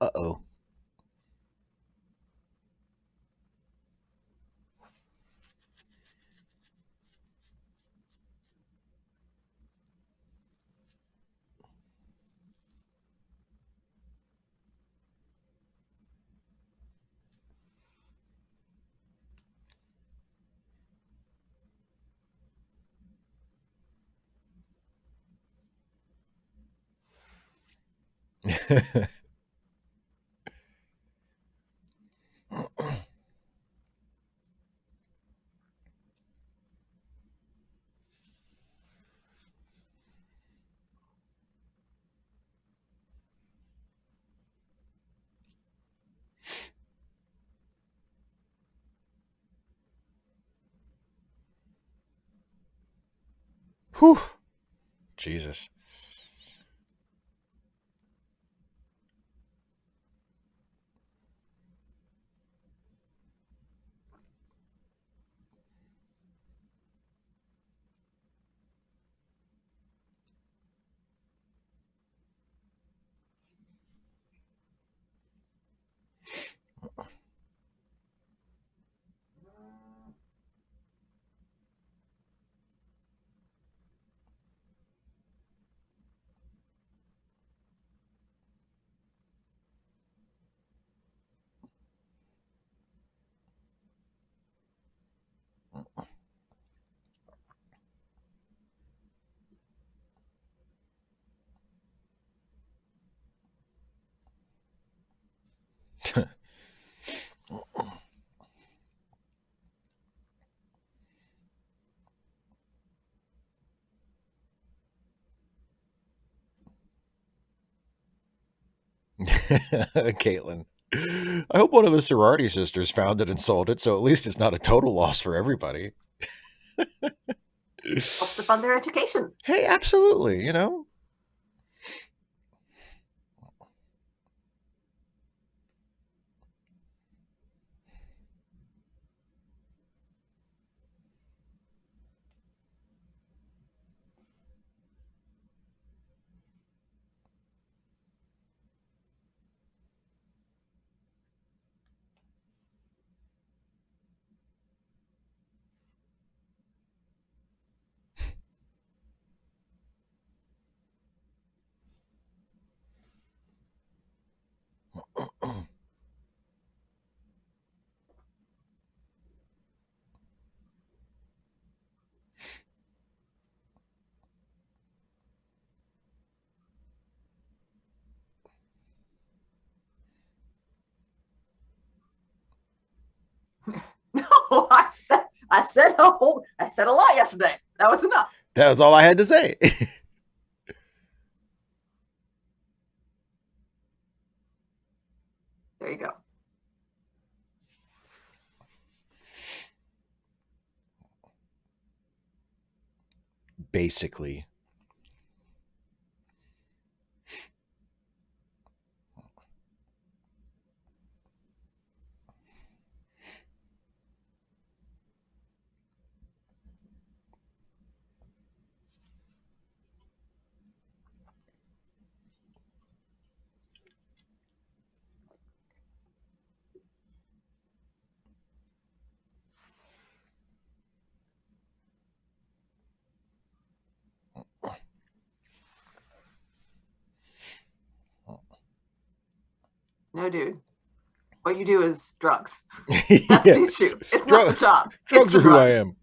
Uh oh. Whew. Jesus. Caitlin. I hope one of the sorority sisters found it and sold it, so at least it's not a total loss for everybody. Helps to fund their education. Hey, absolutely, you know? No, I said a lot yesterday. That was enough. That was all I had to say. There you go. Basically. No, dude. What you do is drugs. That's Yeah. the issue. It's not the Drug, job. It's drugs the are who I drugs. am.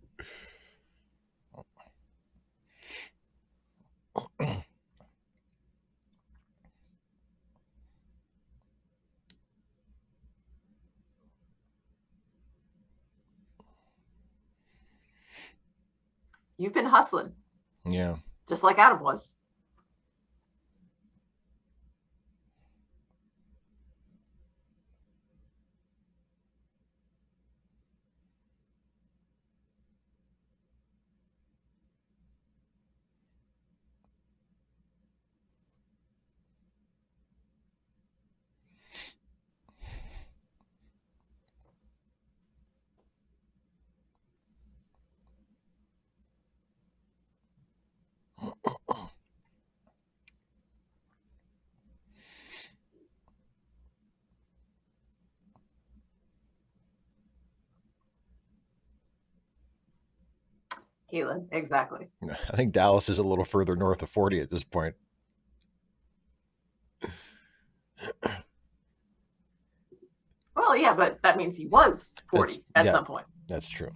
You've been hustling, Yeah. just like Adam was. Caitlin, exactly. I think Dallas is a little further north of 40 at this point. Well, yeah, but that means he was That's 40 at yeah, some point. that's true.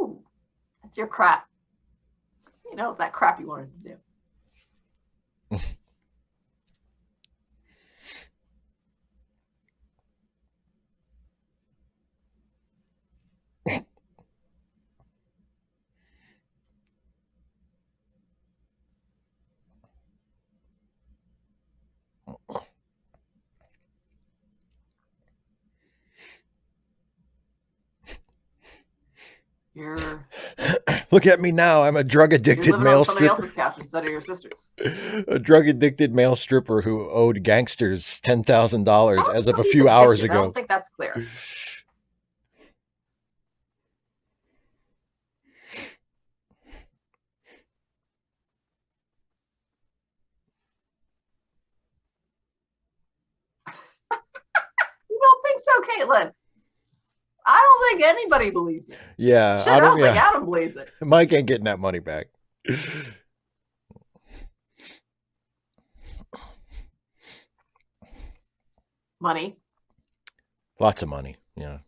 Ooh, that's your crap. You know, that crap you wanted to do. You're Look at me now. I'm a drug you're addicted living on male somebody stripper. else's couch instead of your sister's. A drug addicted male stripper who owed gangsters I $10,000 don't as of know a if he's few hours addicted. I don't ago. think that's clear. You don't think so, Caitlin? I don't think anybody believes it. Yeah, Shit, I I don't. don't think Yeah, Adam believes it. Mike ain't getting that money back. Money. Lots of money. Yeah.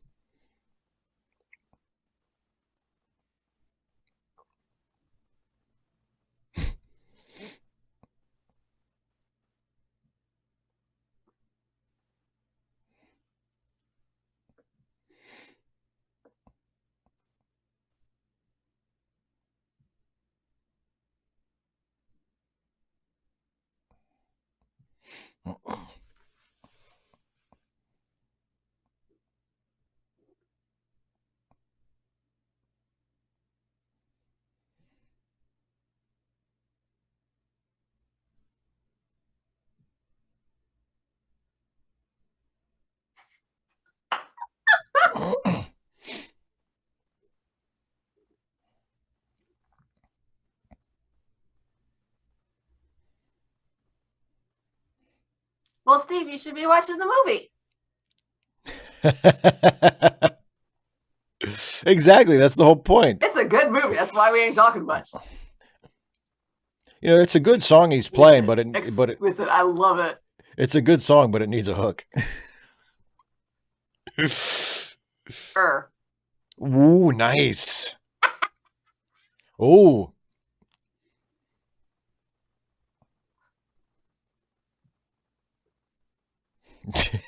Well, Steve, you should be watching the movie. Exactly. That's the whole point. It's a good movie. That's why we ain't talking much. You know, it's a good song he's playing, but Exquisite. I love it. it's a good song, but it needs a hook. Er. Ooh, nice. Ooh.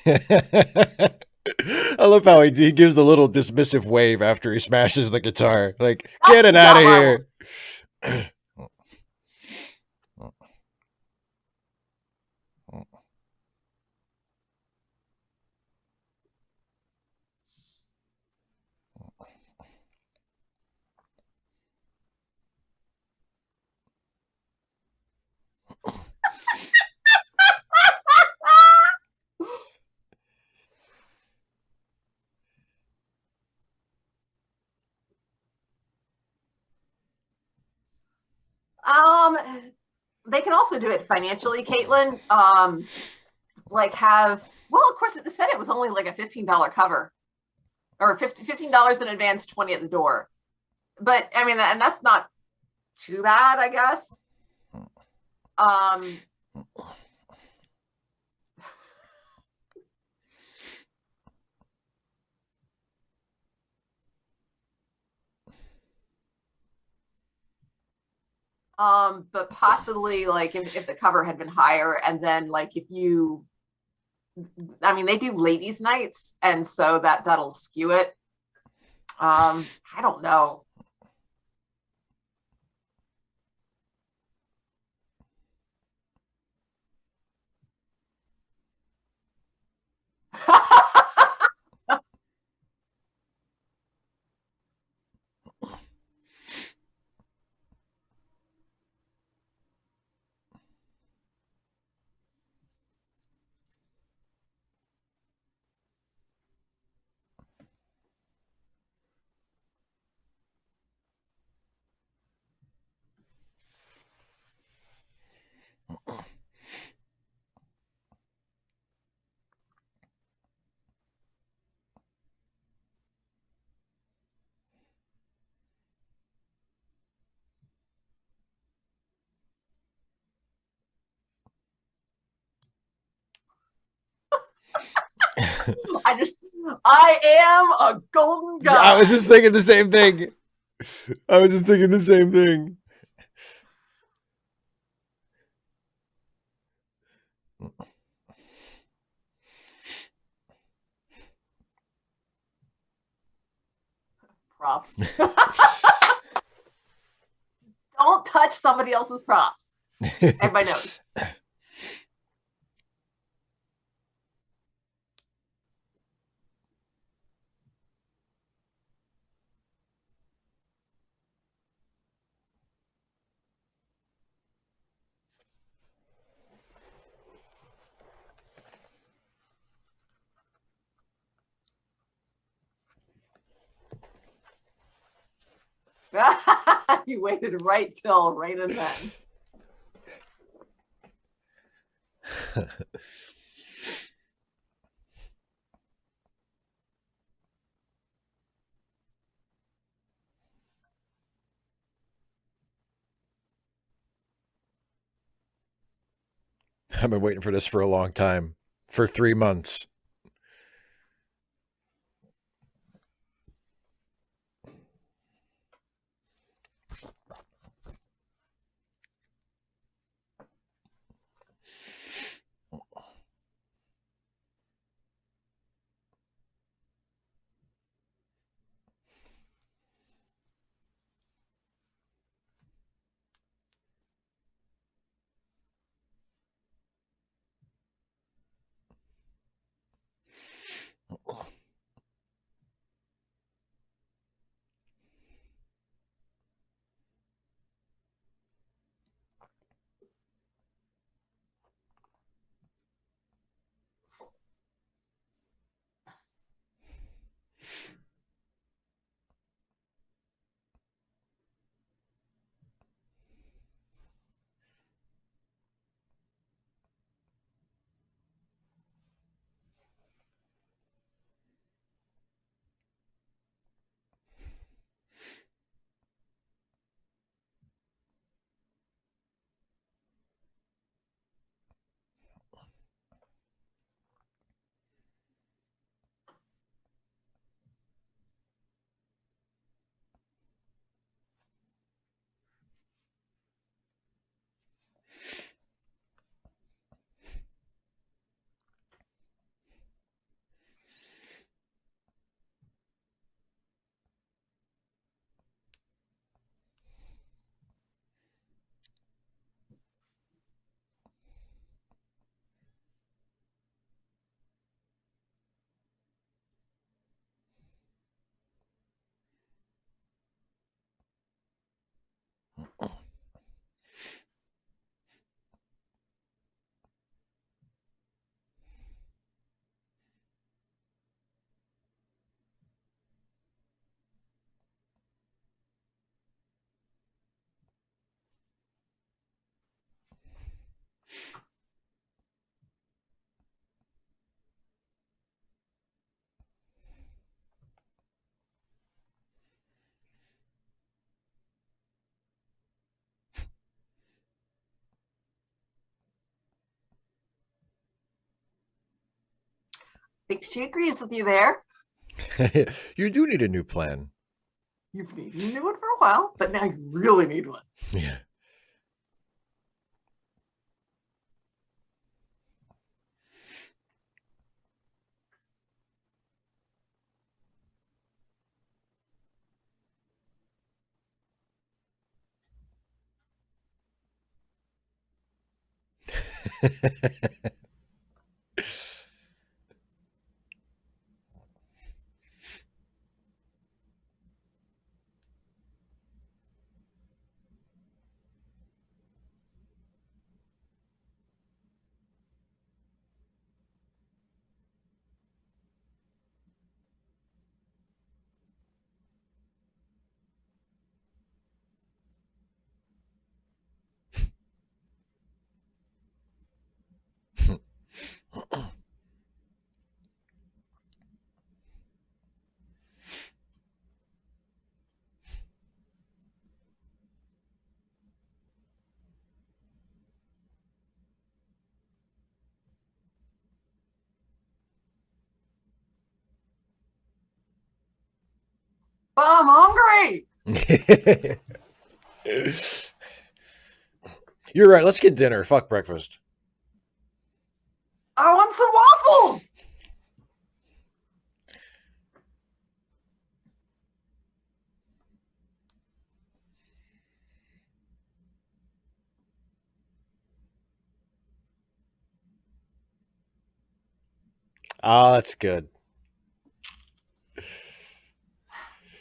I love how he gives a little dismissive wave after he smashes the guitar. Like, get That's it out of not what I want. here. Um, they can also do it financially, Caitlin. Like have well, of course, it said it was only like a $15 cover or $15 in advance, 20 at the door. But I mean, and that's not too bad, I guess. Um, but possibly like if the cover had been higher, and then like if you, I mean, they do ladies' nights, and so that'll skew it. I don't know. I am a golden I was god. just thinking the same thing. I was just thinking the same thing. Props. Don't touch somebody else's props. I have my notes. You waited right till right and then. I've been waiting for this for a long time. For 3 months. I think she agrees with you there. You do need a new plan. You've needed a new one for a while, but now you really need one. Yeah. but I'm hungry. You're right. Let's get dinner. Fuck breakfast. I want some waffles. Ah, that's good.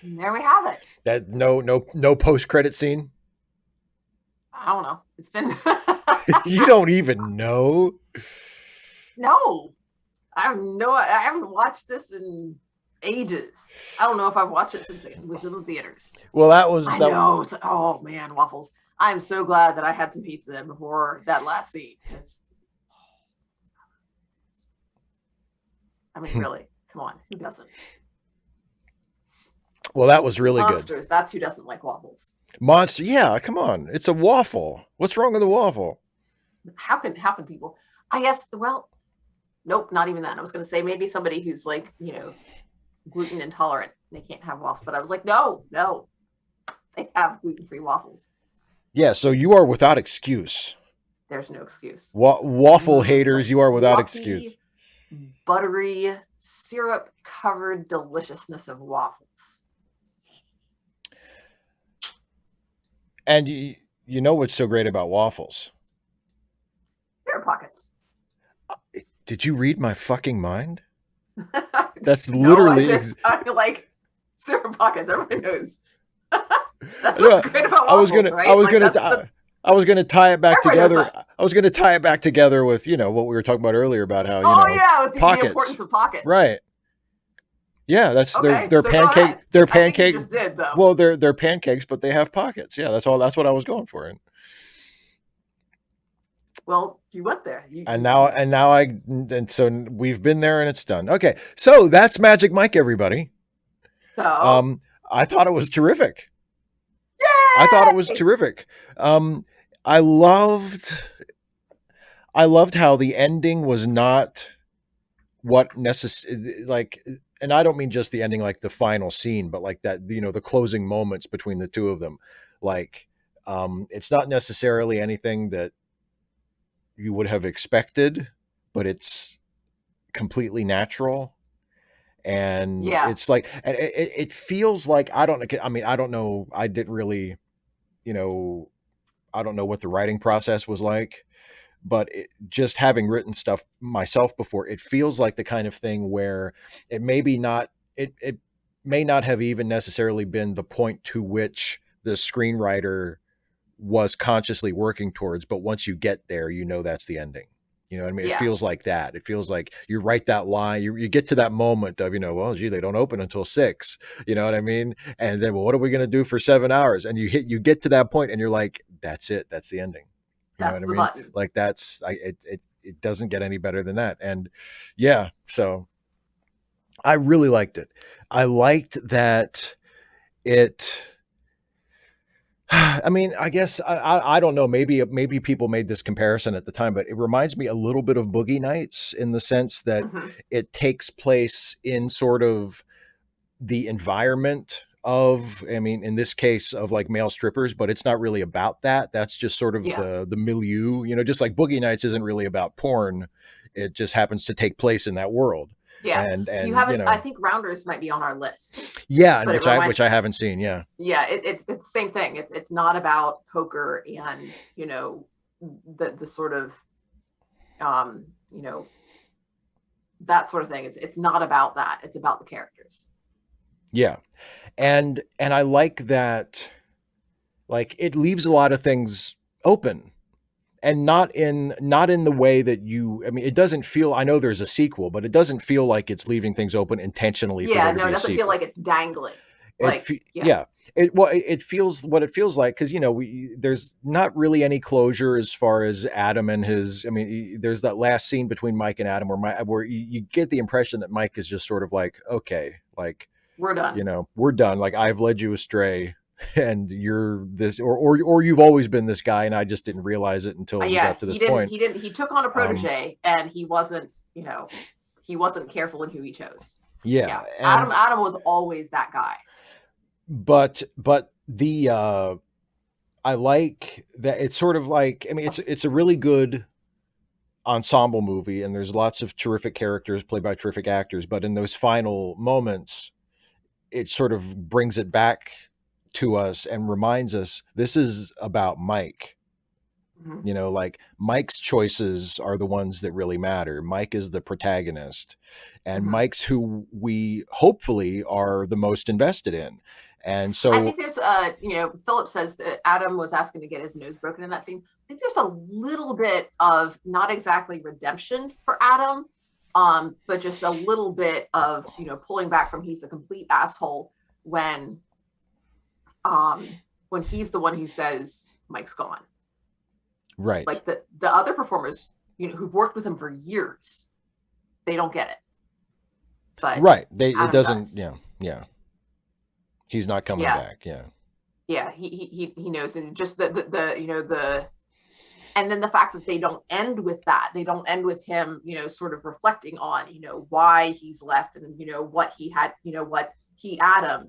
And there we have it. That no post credit scene. I don't know. It's been You don't even know. no. I haven't watched this in ages. I don't know if I've watched it since it was in the theaters. Well, that was I that. know. Oh man, waffles. I'm so glad that I had some pizza before that last scene. I mean, really, come on, who doesn't? Well, that was really Monsters. good. That's who doesn't like waffles. Monster. Yeah, come on. It's a waffle. What's wrong with a waffle? How can people? I guess. Well, nope, not even that. I was going to say maybe somebody who's like gluten intolerant. They can't have waffles. But I was like, no, they have gluten-free waffles. Yeah, so you are without excuse. There's no excuse. Waffle haters, Like you are without fluffy, excuse. Buttery, syrup-covered deliciousness of waffles. And you know what's so great about waffles? Syrup pockets. Did you read my fucking mind? That's No, literally. I like syrup pockets. Everybody knows. That's what's great about waffles, I was gonna. right? I was Like, gonna. I was gonna tie it back Everybody knows together. I was gonna tie it back together with what we were talking about earlier about how yeah, with the pockets. importance of pockets. Right. Yeah, that's Okay, their so pancake. Their I think pancake. you just did though. Well, they're pancakes, but they have pockets. Yeah, that's all. That's what I was going for. Well, you went there. And so we've been there and it's done. Okay, so that's Magic Mike, everybody. So I thought it was terrific. yay! I thought it was terrific. I loved how the ending was not what necessary, like, and I don't mean just the ending, like the final scene, but like that, the closing moments between the two of them. Like, it's not necessarily anything that you would have expected, but it's completely natural. And it's like, and it feels like, I don't know. I mean, I don't know. I didn't really, I don't know what the writing process was like, but just having written stuff myself before, it feels like the kind of thing where it it may not have even necessarily been the point to which the screenwriter was consciously working towards, but once you get there, that's the ending. You know what I mean? It feels like that. It feels like you write that line, you get to that moment of, well, gee, they don't open until 6. You know what I mean? And then, well, what are we going to do for 7 hours? And you get to that point and you're like, that's it. That's the ending. You know what I mean? Button. Like it doesn't get any better than that. And yeah, so I really liked it. I liked that it, I mean, I guess I don't know. Maybe people made this comparison at the time, but it reminds me a little bit of Boogie Nights in the sense that it takes place in sort of the environment of, I mean, in this case of like male strippers, but it's not really about that. That's just sort of the milieu, just like Boogie Nights isn't really about porn. It just happens to take place in that world. Yeah, and you haven't. I think Rounders might be on our list. Yeah, and which I haven't seen. Yeah, it's the same thing. It's not about poker and the sort of that sort of thing. It's not about that. It's about the characters. Yeah, and I like that. Like, it leaves a lot of things open. And not in the way that I mean, it doesn't feel, I know there's a sequel, but it doesn't feel like it's leaving things open intentionally for there to be a sequel. Yeah, no, it doesn't feel like it's dangling. It feels what it feels like, because there's not really any closure as far as Adam and his. I mean, there's that last scene between Mike and Adam where you get the impression that Mike is just sort of like, okay, like, we're done. We're done. Like, I've led you astray, and you're this, or you've always been this guy, and I just didn't realize it until we got to this point. He took on a protege, and he wasn't careful in who he chose. Yeah. Adam was always that guy. but the I like that it's sort of like, I mean, it's a really good ensemble movie, and there's lots of terrific characters played by terrific actors, but in those final moments it sort of brings it back to us and reminds us this is about Mike. Mhm. You know, like Mike's choices are the ones that really matter. Mike is the protagonist, and Mhm. Mike's who we hopefully are the most invested in. And I so, think there's Philip says that Adam was asking to get his nose broken in that scene. I think there's a little bit of not exactly redemption for Adam, but just a little bit of pulling back from he's a complete asshole when when he's the one who says Mike's gone. right, Like the other performers, who've worked with him for years, they don't get it, but right. It Adam doesn't, does. yeah, yeah. He's not And coming yeah, back. Yeah, yeah, he knows, and just the and then the fact that they don't end with that, they don't end with him sort of reflecting on why he's left, and what he had, what he Adam,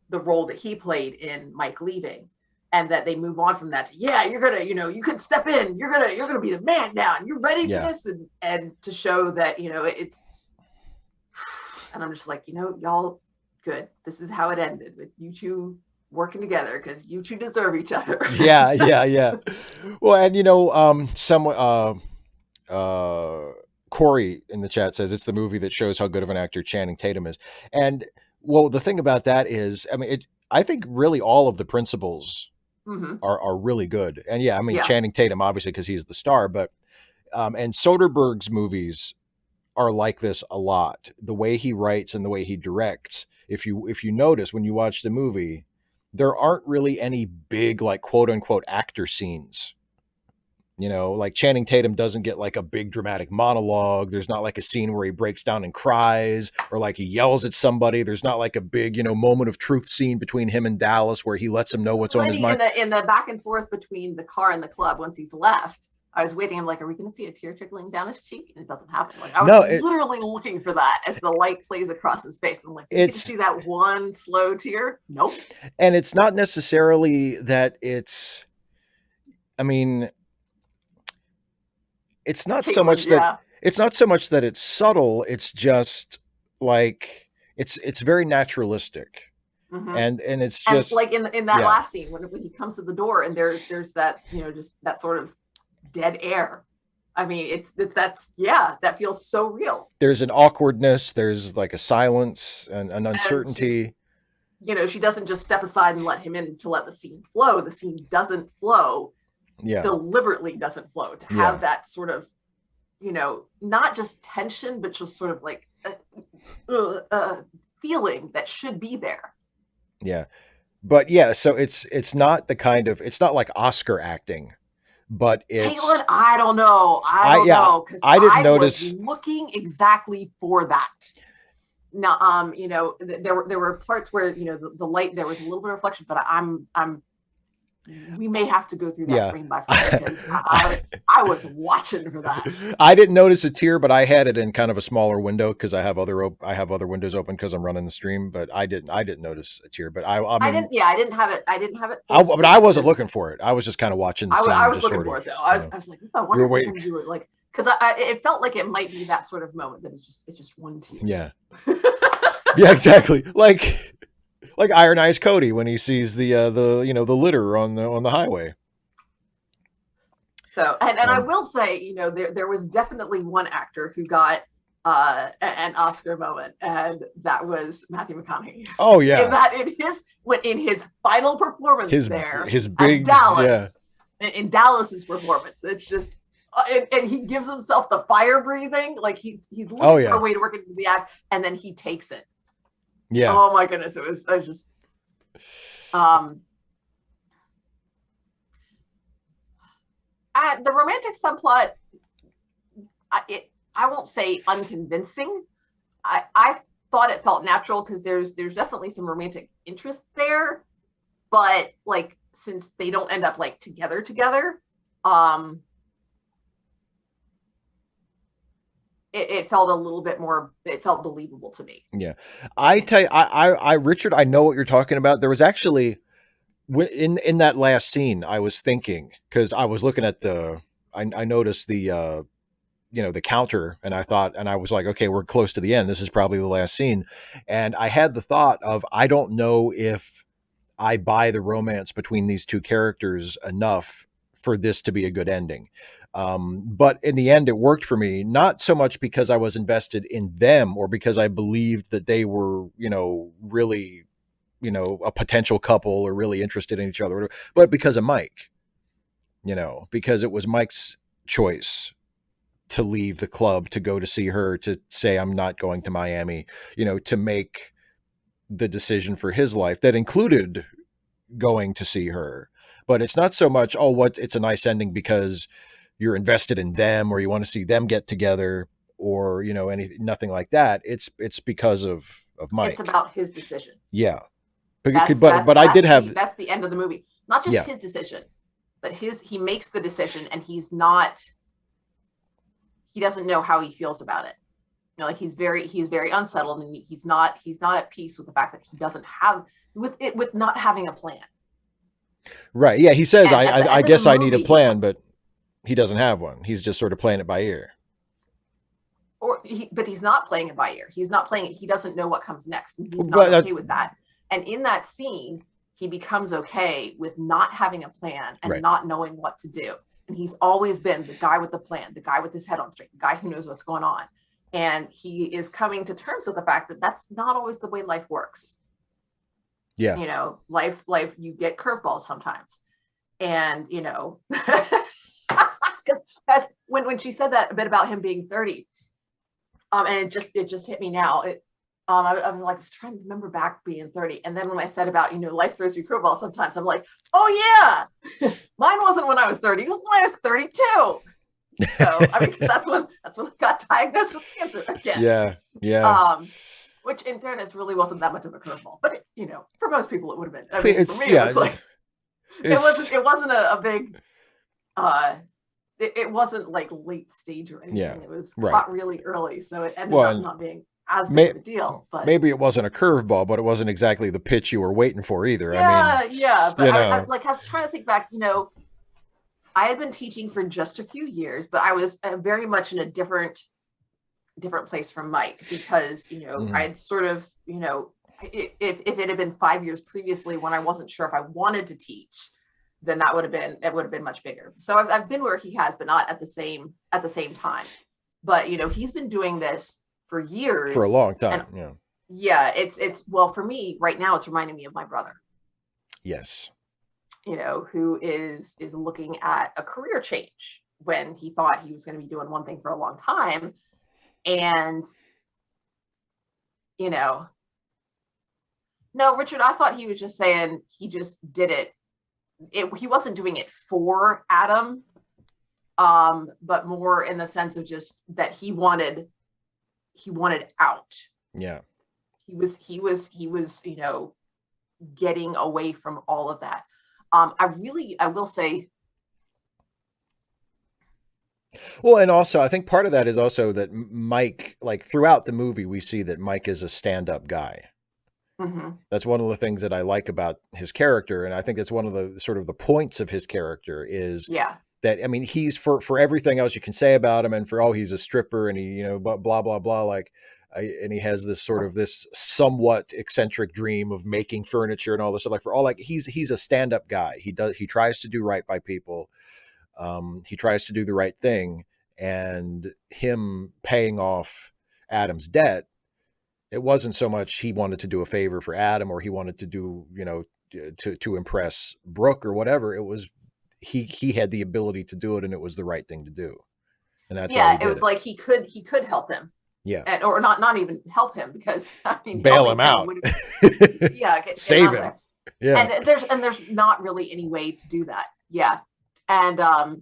the role that he played in Mike leaving, and that they move on from that to, yeah, you're gonna, you can step in, you're gonna be the man now, and you're ready for yeah, this, and to show that it's, and I'm just like, y'all, good, this is how it ended, with you two working together, because you two deserve each other. yeah, yeah, yeah. Well, and someone uh Corey in the chat says it's the movie that shows how good of an actor Channing Tatum is. And well, the thing about that is, I mean, I think really all of the principals Mm-hmm. are really good. And yeah, I mean Yeah. Channing Tatum obviously because he's the star, but and Soderbergh's movies are like this a lot. The way he writes and the way he directs. If you notice when you watch the movie, there aren't really any big like quote unquote actor scenes. Like Channing Tatum doesn't get like a big dramatic monologue. There's not like a scene where he breaks down and cries or like he yells at somebody. There's not like a big, moment of truth scene between him and Dallas where he lets him know what's on his Waiting in mind. the back and forth between the car and the club once he's left. I was waiting. I'm like, are we going to see a tear trickling down his cheek? And it doesn't happen. Like, I was No, literally looking for that as the light plays across his face. I'm like, we get to it's see that one slow tear. Nope. and it's not necessarily that I mean, it's not so Caitlin, much that yeah. it's subtle. It's just like it's very naturalistic. Mm-hmm. And it's And just like in that yeah. last scene when he comes to the door and there's that just that sort of dead air. I mean, that's yeah, that feels so real. There's an awkwardness, there's like a silence and an And she's uncertainty. she doesn't just step aside and let him in to let the scene flow. The scene doesn't flow, Yeah. deliberately doesn't flow, to Yeah. have that sort of not just tension, but just sort of like feeling that should be there. Yeah. But yeah, so it's not like Oscar acting, but Caitlin, it's I I don't yeah, know, because I didn't I was notice. looking exactly for that. Now, there were parts where the light, there was a little bit of reflection, but I'm we may have to go through that Yeah. frame by frame, because I was watching for that. I didn't notice a tear, but I had it in kind of a smaller window because I have other windows open because I'm running the stream. But I didn't notice a tear. But I mean, I didn't have it. I didn't have it full but I screen wasn't because looking for it. I was just kind of watching the I scene, was just looking sort for of, it though. I was like, I we wonder were if they're waiting. going to do it, like, because it felt like it might be that sort of moment that it's just one tear. Yeah, yeah, exactly. Like Iron Eyes Cody when he sees the litter on the highway. So, and I Um, will say, there was definitely one actor who got an Oscar moment, and that was Matthew McConaughey. oh In yeah, that, in his final performance his there his as big yeah Dallas, in Dallas's performance, it's just. And he gives himself the fire breathing, like he's oh looking for a yeah way to work into the act, and then he takes it. yeah Oh my goodness, I was just um the romantic subplot, I won't say unconvincing. I thought it felt natural, because there's definitely some romantic interest there, but like, since they don't end up like together, um it felt a little bit more, it felt believable to me. Yeah. I tell you, Richard, I know what you're talking about. There was actually in that last scene, I was thinking, because I was looking at I noticed the the counter, and I thought, and I was like, okay, we're close to the end. This is probably the last scene. And I had the thought of, I don't know if I buy the romance between these two characters enough for this to be a good ending. But in the end, it worked for me, not so much because I was invested in them or because I believed that they were, really, a potential couple or really interested in each other, but because of Mike, because it was Mike's choice to leave the club, to go to see her, to say, I'm not going to Miami, to make the decision for his life that included going to see her. But it's not so much, it's a nice ending because you're invested in them or you want to see them get together or, nothing like that. It's because of It's Mike. about his decision. Yeah. But I did have, that's the end of the movie. Not just his decision, but he makes the decision and he doesn't know how he feels about it. Like he's very unsettled and he's not at peace with the fact that he doesn't have with not having a plan. Right. Yeah. He says, I guess I need a plan, but he doesn't have one. He's just sort of playing it by ear. But he's not playing it by ear. He's not playing it. He doesn't know what comes next. He's not okay with that. And in that scene, he becomes okay with not having a plan and not knowing what to do. And he's always been the guy with the plan, the guy with his head on straight, the guy who knows what's going on. And he is coming to terms with the fact that that's not always the way life works. Yeah. Life, you get curveballs sometimes. And, because when she said that a bit about him being 30, and it just hit me now. I was trying to remember back being 30. And then when I said about, life throws you curveballs sometimes, I'm like, oh yeah, mine wasn't when I was 30. It was when I was 32. So, that's when I got diagnosed with cancer again. Yeah. Yeah. Which in fairness really wasn't that much of a curveball, but for most people it would have been. For me, it was like, it wasn't a big, it wasn't like late stage or anything. Yeah, it was caught really early. So it ended up not being as big of a deal. But maybe it wasn't a curveball, but it wasn't exactly the pitch you were waiting for either. Yeah. But I was trying to think back, I had been teaching for just a few years, but I was very much in a different place from Mike because, I had sort of, if it had been 5 years previously when I wasn't sure if I wanted to teach, then it would have been much bigger. So I've been where he has, but not at the same time. But, he's been doing this for years. For a long time. It's well, for me right now, it's reminding me of my brother. Yes. Who is looking at a career change when he thought he was going to be doing one thing for a long time. And, no, Richard, I thought he was just saying he just did it. He wasn't doing it for Adam, but more in the sense of just that he wanted out. Yeah. He was, getting away from all of that. I will say. Well, and also I think part of that is also that Mike, like throughout the movie, we see that Mike is a stand-up guy. Mm-hmm. That's one of the things that I like about his character. And I think it's one of the sort of the points of his character is that, he's for everything else you can say about him and for, he's a stripper and he, blah, blah, blah. And he has this sort of this somewhat eccentric dream of making furniture and all this stuff. He's a stand-up guy. He tries to do right by people. He tries to do the right thing, and him paying off Adam's debt, it wasn't so much he wanted to do a favor for Adam or he wanted to do, to impress Brooke or whatever. It was, he had the ability to do it and it was the right thing to do. And that's why it was like he could help him. Yeah. Or not even help him because bail him out. Save him. Yeah. And there's not really any way to do that. Yeah. And and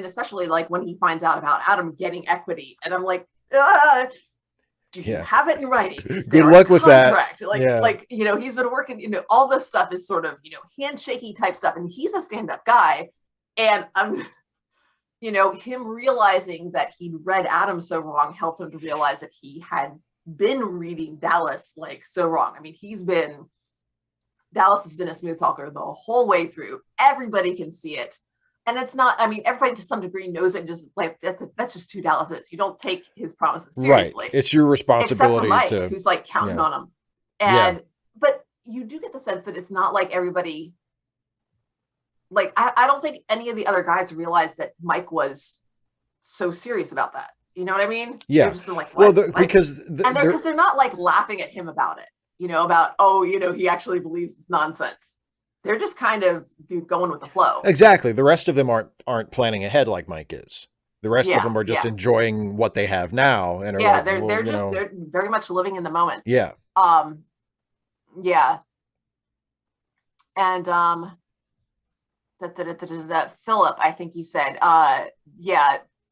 especially like when he finds out about Adam getting equity, and I'm like, do you have it in writing? Good luck with that. He's been working, all this stuff is sort of, handshaky type stuff, and he's a stand-up guy, and him realizing that he'd read Adam so wrong helped him to realize that he had been reading Dallas like so wrong. I mean, Dallas has been a smooth talker the whole way through. Everybody can see it. And it's not, I mean, everybody to some degree knows it, just like that's just who Dallas is. You don't take his promises seriously. Right. It's your responsibility, except for Mike, who's like counting on him. And but you do get the sense that it's not like everybody, like I don't think any of the other guys realized that Mike was so serious about that. You know what I mean? Yeah. Just like, what? Well, because they're not like laughing at him about it. About he actually believes this nonsense. They're just kind of going with the flow. Exactly. The rest of them aren't planning ahead like Mike is. The rest of them are just enjoying what they have now, and they're very much living in the moment. Yeah. Yeah. And that Philip, I think you said,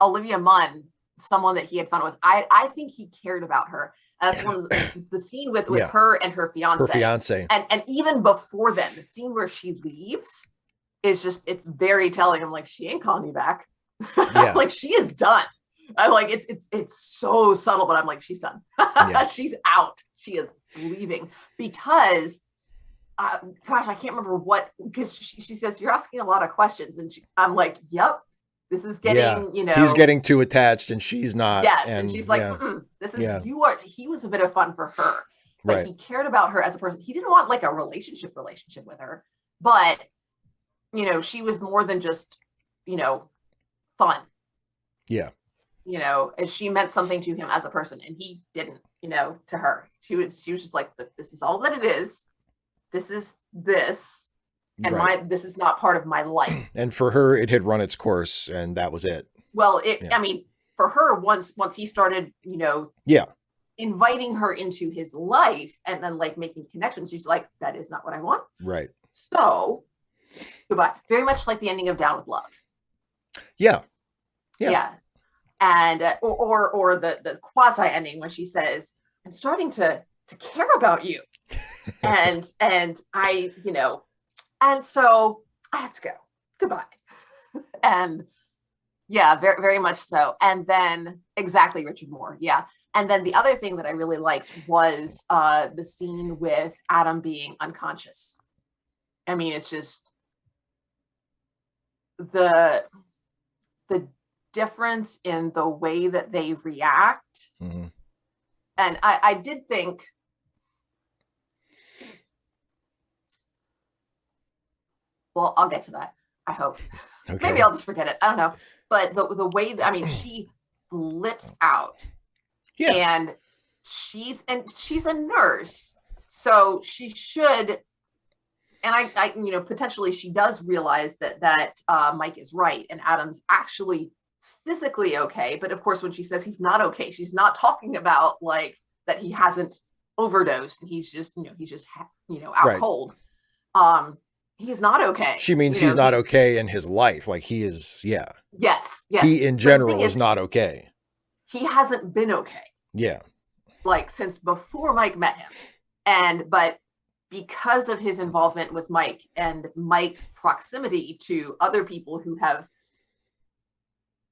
Olivia Munn, someone that he had fun with. I think he cared about her. That's one of the scene with her and her fiance. And even before then, the scene where she leaves is just, it's very telling. I'm like, she ain't calling you back. Yeah. Like, she is done. I'm like, it's so subtle, but I'm like, she's done. She's out. She is leaving because gosh, I can't remember because she says, you're asking a lot of questions. And I'm like, yep. This is getting, he's getting too attached and she's not. Yes. And she's like, this is, he was a bit of fun for her, but he cared about her as a person. He didn't want like a relationship with her, but she was more than just, fun. Yeah. And she meant something to him as a person, and he didn't, to her. She was just like, this is all that it is. This is this. And this is not part of my life. And for her, it had run its course, and that was it. Well, I mean, for her, once he started, inviting her into his life and then like making connections, she's like, that is not what I want. Right. So goodbye. Very much like the ending of Down with Love. Yeah. And or the quasi ending when she says, I'm starting to care about you. and I, and so I have to go. Goodbye. And very, very much so. And then exactly, Richard Moore. Yeah. And then the other thing that I really liked was the scene with Adam being unconscious. I mean, it's just the difference in the way that they react. Mm-hmm. And I did think, well, I'll get to that. I hope. Okay. Maybe I'll just forget it. I don't know. But the way that, I mean, she flips out. Yeah. And she's a nurse. So she should, and I potentially she does realize that Mike is right and Adam's actually physically okay. But of course, when she says he's not okay, she's not talking about like that he hasn't overdosed and he's just out cold. He's not okay. She means he's not okay in his life. Like he is, Yes. He in general is not okay. He hasn't been okay. Yeah. Like since before Mike met him. But because of his involvement with Mike and Mike's proximity to other people who have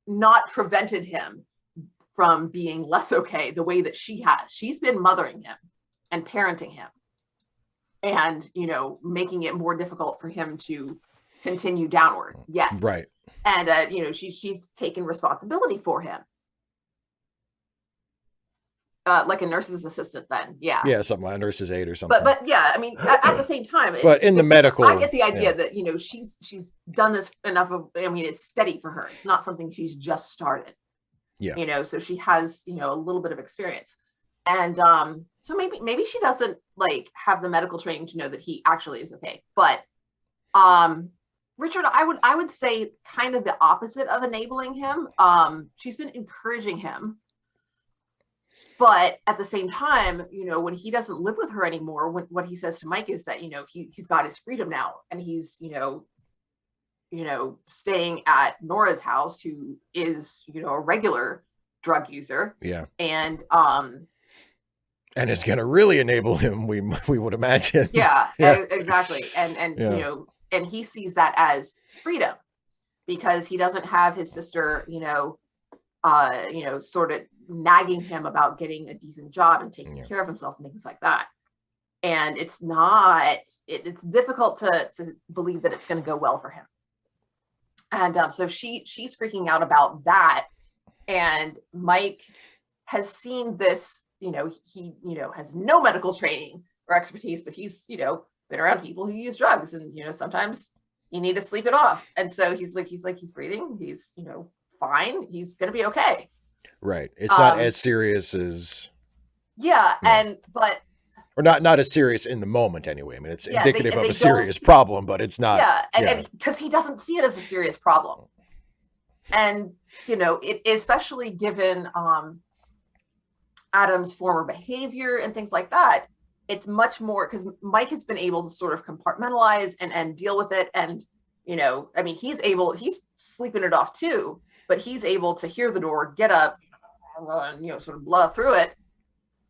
not prevented him from being less okay the way that she has. She's been mothering him and parenting him. And, making it more difficult for him to continue downward. Yes. Right. And, she's taken responsibility for him. Like a nurse's assistant then. Yeah. Yeah. Something like a nurse's aide or something. But yeah, I mean, at the same time. But in the medical. I get the idea that, she's done this enough of, I mean, it's steady for her. It's not something she's just started. Yeah. So she has, a little bit of experience. And so maybe she doesn't like have the medical training to know that he actually is okay. But Richard, I would say kind of the opposite of enabling him. She's been encouraging him. But at the same time, when he doesn't live with her anymore, what he says to Mike is that, he's got his freedom now and he's, staying at Nora's house, who is, a regular drug user. Yeah. And it's going to really enable him, we would imagine. Yeah. Exactly. And and he sees that as freedom. because he doesn't have his sister, sort of nagging him about getting a decent job and taking Yeah. care of himself and things like that. And it's not, it's difficult to believe that it's going to go well for him. And so she's freaking out about that. And Mike has seen this, he, has no medical training or expertise, but he's, been around people who use drugs, and, sometimes you need to sleep it off. And so he's breathing. He's, fine. He's going to be okay. Right. It's not as serious as. Yeah. But. Or not as serious in the moment anyway. I mean, it's indicative of a serious don't, problem, but it's not. Yeah. And because he doesn't see it as a serious problem. And, it, especially given Adam's former behavior and things like that, it's much more because Mike has been able to sort of compartmentalize and deal with it. And, I mean, he's sleeping it off too, but he's able to hear the door, get up, and, sort of blow through it.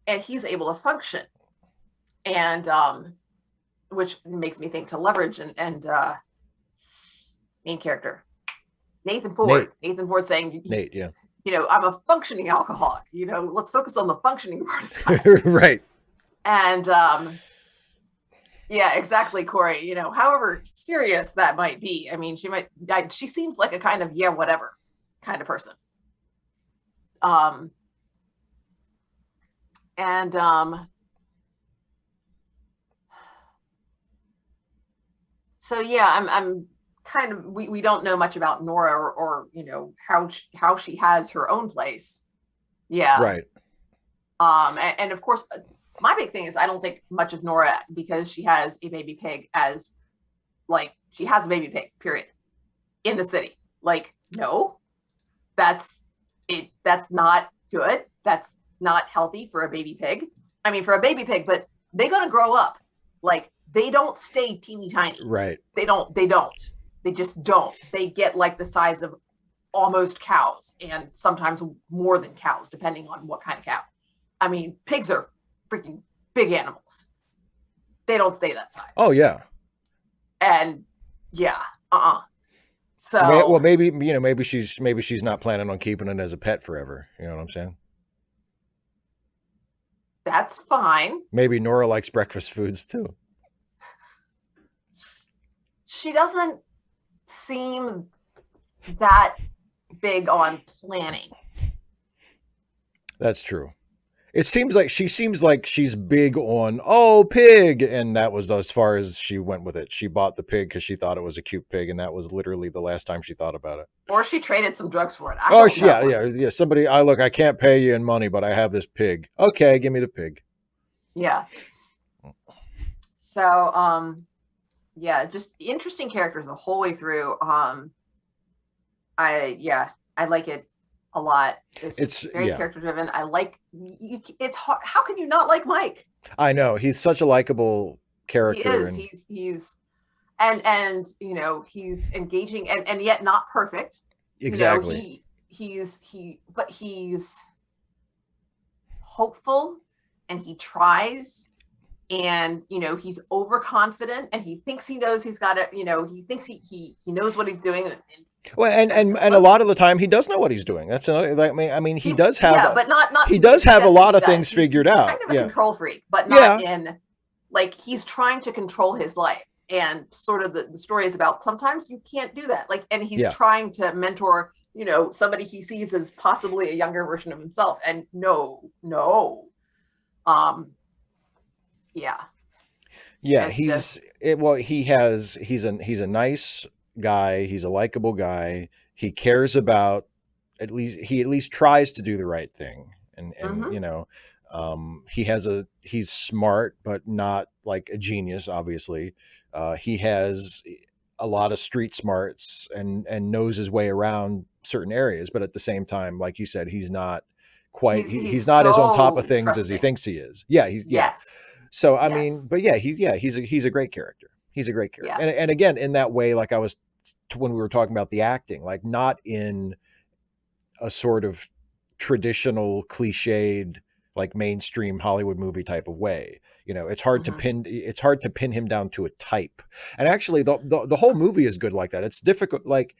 And he's able to function. And, which makes me think to Leverage and main character, Nathan Ford. Nathan Ford saying, Nate, yeah. I'm a functioning alcoholic. Let's focus on the functioning part of right. And yeah, exactly, Corey. However serious that might be, I mean, she seems like a kind of whatever kind of person. So yeah, I'm kind of, we don't know much about Nora or how she has her own place. Yeah. Right. And of course, my big thing is I don't think much of Nora because she has a baby pig she has a baby pig, period, in the city. No, that's not good. That's not healthy for a baby pig. I mean, for a baby pig, but they're going to grow up. They don't stay teeny tiny. Right. They don't. They just don't. They get the size of almost cows, and sometimes more than cows, depending on what kind of cow. I mean, pigs are freaking big animals. They don't stay that size. Oh yeah. And yeah, So well, maybe she's not planning on keeping it as a pet forever. You know what I'm saying? That's fine. Maybe Nora likes breakfast foods too. She doesn't seem that big on planning. That's true. It seems like she's big on pig, and that was as far as she went with it. She bought the pig because she thought it was a cute pig, and that was literally the last time she thought about it. Or she traded some drugs for it. Yeah. Somebody, I can't pay you in money, but I have this pig. Okay, give me the pig. Yeah. So, yeah, just interesting characters the whole way through. I like it a lot. It's very character driven. I like it's hard. How can you not like Mike? I know, he's such a likable character. He is. He's and he's engaging and yet not perfect. Exactly. But he's hopeful, and he tries, and he's overconfident, and he thinks he knows he's got it. He thinks he knows what he's doing. Well, and a lot of the time he does know what he's doing. That's another. I mean, he does have. But not. He does have a lot of things figured out. Kind of a control freak, but not in he's trying to control his life, and sort of the story is about sometimes you can't do that. And he's trying to mentor, somebody he sees as possibly a younger version of himself, and no. Yeah, he's a nice guy. He's a likable guy. He cares about he at least tries to do the right thing, and he's smart, but not like a genius. Obviously, he has a lot of street smarts and knows his way around certain areas, but at the same time, like you said, he's not quite he's not as on top of things trusting as he thinks he is. So I mean, but he's a great character. He's a great character. And again, in that way, like I was when we were talking about the acting, like not in a sort of traditional cliched like mainstream Hollywood movie type of way. It's hard to pin him down to a type. And actually the whole movie is good like that. It's difficult, like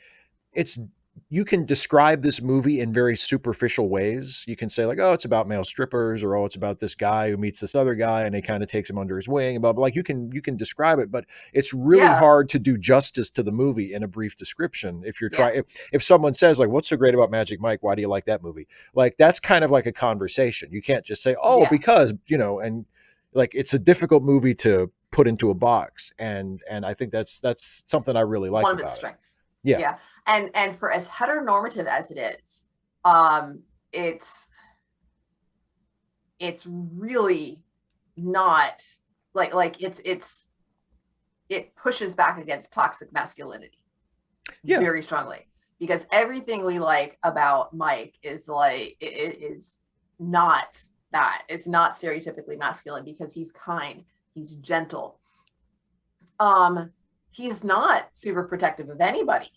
it's you can describe this movie in very superficial ways. You can say like, oh, it's about male strippers, or oh, it's about this guy who meets this other guy and he kind of takes him under his wing, and blah, blah. Like you can describe it, but it's really Yeah. hard to do justice to the movie in a brief description. If you're Yeah. trying, if someone says like, what's so great about Magic Mike? Why do you like that movie? Like that's kind of like a conversation. You can't just say, oh, Yeah. because and like it's a difficult movie to put into a box, and I think that's something I really liked One of its about it. strengths. Yeah. Yeah. And for as heteronormative as it is, um, it's really not it pushes back against toxic masculinity Yeah. very strongly, because everything we like about Mike is like it is not that. It's not stereotypically masculine because he's kind, he's gentle. He's not super protective of anybody.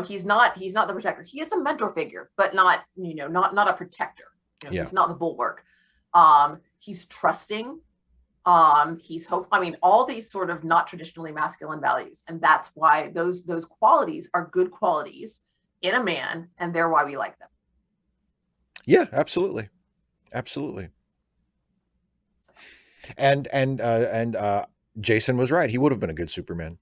He's not the protector. He is a mentor figure, but not not a protector. Yeah. He's not the bulwark. He's trusting. He's hope. I mean, all these sort of not traditionally masculine values, and that's why those qualities are good qualities in a man, and they're why we like them. Yeah, absolutely. Absolutely. And Jason was right. He would have been a good Superman.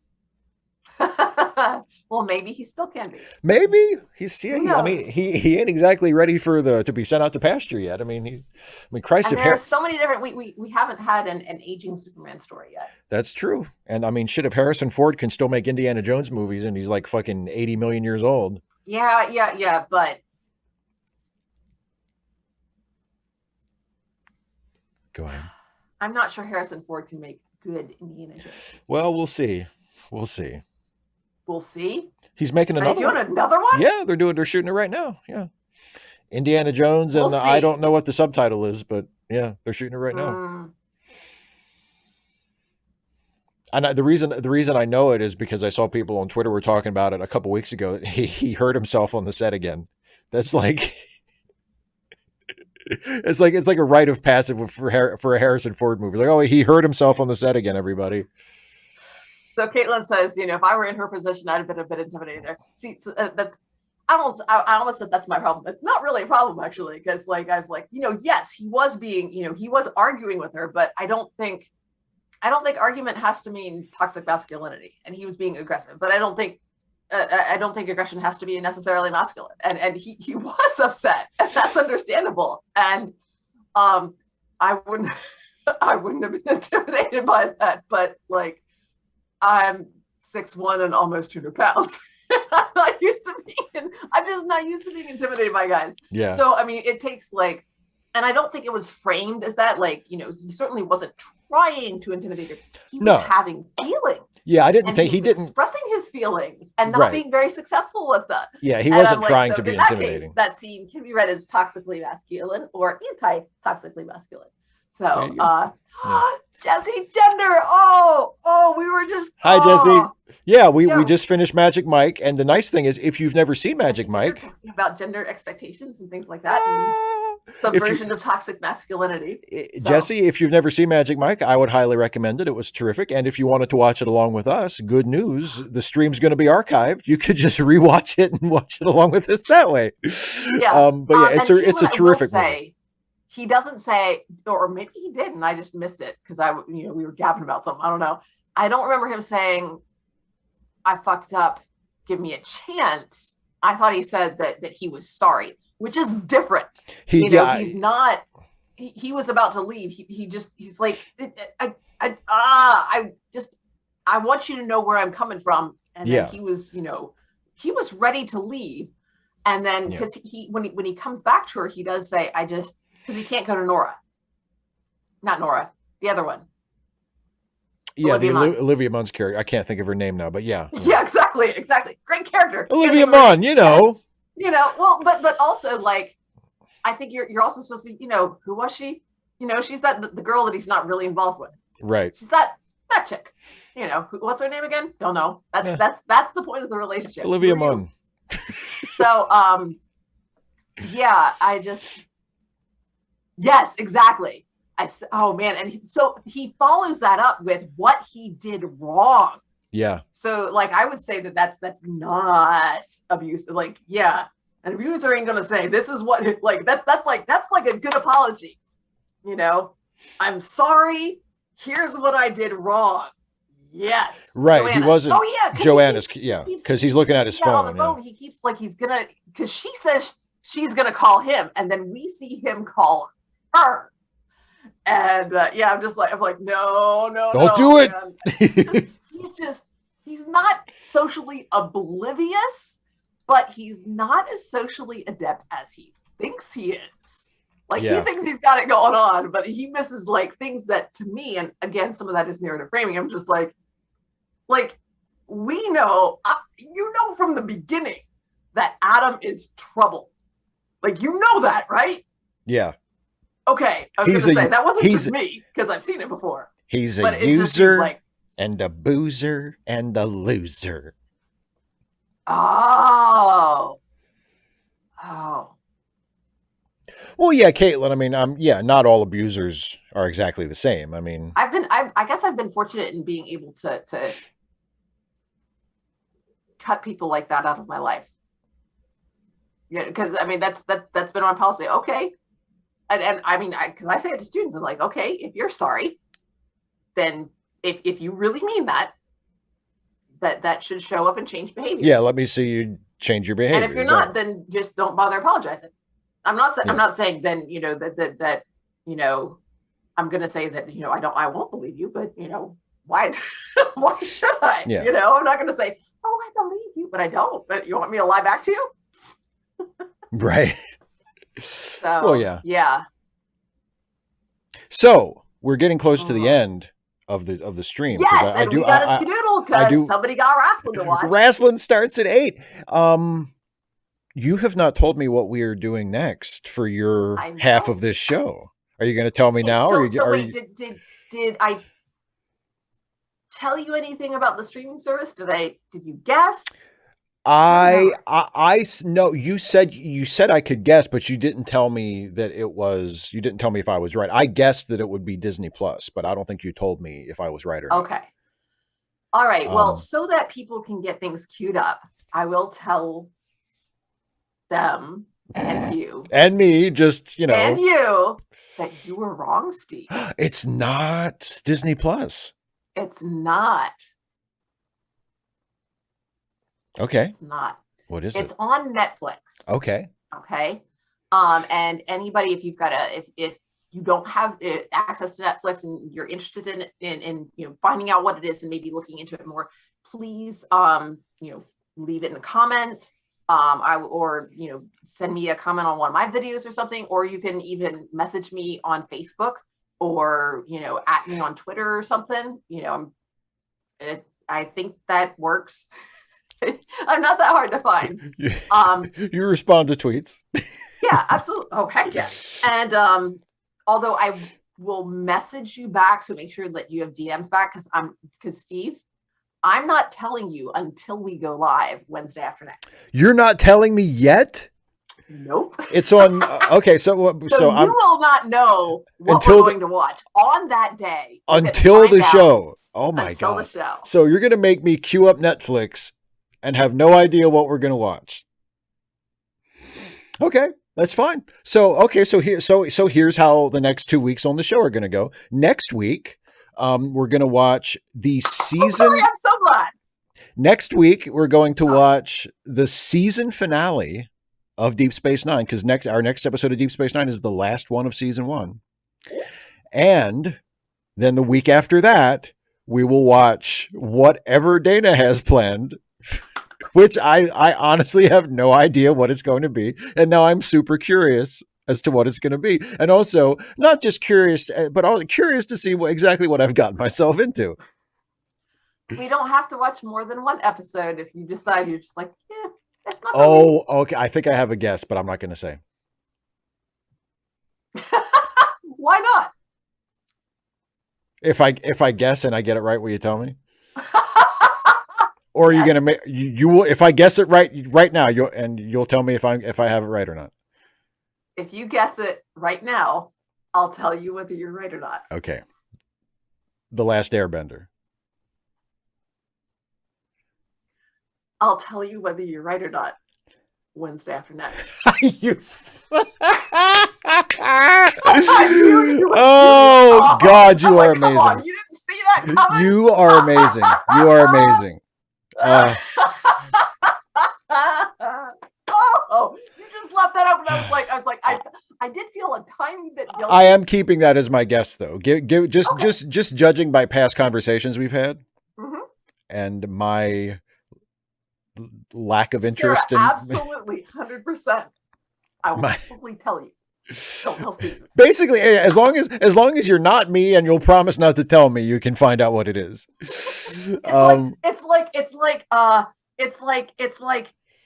Well, maybe he still can be. Maybe Who I mean, knows? he ain't exactly ready for the to be sent out to pasture yet. Christ, And if there are so many different. We haven't had an aging Superman story yet. that's true. And I mean, shit, if Harrison Ford can still make Indiana Jones movies and he's like fucking 80 million years old. Yeah. But Go ahead. I'm not sure Harrison Ford can make good Indiana Jones. Well, we'll see. We'll see. We'll see. He's making Are they another doing one. another one? Yeah, they're shooting it right now. Yeah. Indiana Jones, We'll and I see. don't know what the subtitle is, but yeah, they're shooting it right now. Mm. And the reason I know it is because I saw people on Twitter were talking about it a couple weeks ago. He hurt himself on the set again. That's like it's like a rite of passage for a Harrison Ford movie. Like, oh, he hurt himself on the set again. Everybody. So Caitlin says, if I were in her position, I'd have been a bit intimidated there. See, so that's I almost said that's my problem. It's not really a problem actually, because like I was like, yes, he was being, he was arguing with her, but I don't think argument has to mean toxic masculinity, and he was being aggressive. But I don't think aggression has to be necessarily masculine, and he was upset, and that's understandable. And I wouldn't have been intimidated by that, but like I'm 6'1" and almost 200 pounds. I'm just not used to being intimidated by guys. Yeah. So I mean, it takes like, and I don't think it was framed as that. Like, he certainly wasn't trying to intimidate her. He was having feelings. Yeah, I didn't think he didn't expressing his feelings and not Right. being very successful with that. Yeah, he And wasn't I'm like, trying so to be in that intimidating. case, that scene can be read as toxically masculine or anti-toxically masculine. So, Yeah. Jesse Gender. Oh, we were just. Hi, Jesse. Yeah, we Yeah. just finished Magic Mike, and the nice thing is, if you've never seen Magic Mike, Talking about gender expectations and things like that, and subversion of toxic masculinity. So, Jesse, if you've never seen Magic Mike, I would highly recommend it. It was terrific, and if you wanted to watch it along with us, good news: the stream's going to be archived. You could just rewatch it and watch it along with us that way. Yeah, but yeah, it's a terrific movie. He doesn't say, or maybe he did, and I just missed it because we were gabbing about something. I don't know. I don't remember him saying, "I fucked up. Give me a chance." I thought he said that he was sorry, which is different. He's not. He was about to leave. He's like, I want you to know where I'm coming from. And then he was, he was ready to leave. And then because when he comes back to her, he does say, because he can't go to Nora. Not Nora, the other one. Yeah, Olivia Munn's character. I can't think of her name now, but yeah. Yeah, exactly. Great character. Olivia Munn, well, but also like, I think you're also supposed to be, who was she? She's the girl that he's not really involved with. Right. She's that chick. What's her name again? Don't know. That's the point of the relationship. Olivia Munn. So, yes, exactly. Oh man, and so he follows that up with what he did wrong. Yeah. So like I would say that's not abuse. Like, yeah, an abuser ain't gonna say this is what like that's like a good apology. You know, I'm sorry. Here's what I did wrong. Yes, Right. He Joanna. wasn't Oh yeah, Joanna's. he Yeah. keeps Because he's looking at his that on the phone. Yeah. phone. He keeps like he's gonna because she says she's gonna call him, and then we see him call her. And yeah, I'm like, no, no, Don't no, do man. it. He's not socially oblivious, but he's not as socially adept as he thinks he is. Like he Yeah. thinks he's got it going on, but he misses like things that to me, and again, some of that is narrative framing. I'm just like we know, you know from the beginning that Adam is trouble. Like you know that, right? Yeah. Okay, I was going to say that wasn't just me because I've seen it before. He's but a it's just, user like, and a boozer and a loser. Oh. Well, yeah, Caitlin. I mean, yeah, not all abusers are exactly the same. I mean, I guess I've been fortunate in being able to cut people like that out of my life. Yeah, because I mean that's been my policy. Okay, and I mean, because I say it to students, I'm like, okay, if you're sorry, then if you really mean that should show up and change behavior. Yeah, let me see you change your behavior. And if you're not, then just don't bother apologizing. I'm not Yeah. I'm not saying then that I'm gonna say that I won't believe you, but why why should I? Yeah. I'm not gonna say, oh, I believe you, but I don't. But you want me to lie back to you? Right. So well, yeah. Yeah. So we're getting close to the end of the stream. Yes, and we got a skedoodle because somebody got wrestling to watch. Wrestling starts at 8. You have not told me what we are doing next for your half of this show. Are you going to tell me now? Did I tell you anything about the streaming service? Did you guess? No, you said I could guess, but you didn't tell me that you didn't tell me if I was right. I guessed that it would be Disney Plus, but I don't think you told me if I was right or not. Okay. All right. Well, so that people can get things queued up, I will tell them and you and me, just, and you, that you were wrong, Steve. It's not Disney Plus. It's not. Okay. It's not. What is it? It's on Netflix. Okay. Okay. And anybody, if you've got if you don't have access to Netflix and you're interested in finding out what it is and maybe looking into it more, please leave it in a comment. Or send me a comment on one of my videos or something, or you can even message me on Facebook or at me on Twitter or something. I think that works. I'm not that hard to find. You respond to tweets. Yeah, absolutely. Oh, heck yeah. And although I will message you back, so make sure that you have DMs back, because Steve, I'm not telling you until we go live Wednesday after next. You're not telling me yet? Nope. It's on. Okay, so you will not know what we're going to watch on that day until the show. Oh my god! Until the show. So you're going to make me queue up Netflix and have no idea what we're going to watch. Okay, that's fine. So here's how the next 2 weeks on the show are going to go. Next week, we're going to watch the season. I'm so glad. Next week, we're going to watch the season finale of Deep Space Nine, because our next episode of Deep Space Nine is the last one of season 1. And then the week after that, we will watch whatever Dana has planned, which I honestly have no idea what it's going to be. And now I'm super curious as to what it's going to be. And also, not just curious, but also curious to see exactly what I've gotten myself into. We don't have to watch more than one episode if you decide you're just like, yeah, that's not. Okay. I think I have a guess, but I'm not going to say. Why not? If I guess and I get it right, will you tell me? Or are you going to make you will? If I guess it right now, you'll tell me if I have it right or not. If you guess it right now, I'll tell you whether you're right or not. Okay. The Last Airbender. I'll tell you whether you're right or not Wednesday after next. You. Oh God, you are like, come on, amazing. you didn't see that coming? You are amazing. You are amazing. Oh, you just left that up, and I was like, I did feel a tiny bit guilty. I am keeping that as my guess, though. Just Okay. just judging by past conversations we've had, Mhm. and my lack of Sarah, interest in absolutely 100%. I will my. probably tell you. Don't tell Steve. Basically, as long as you're not me and you'll promise not to tell me, you can find out what it is. It's like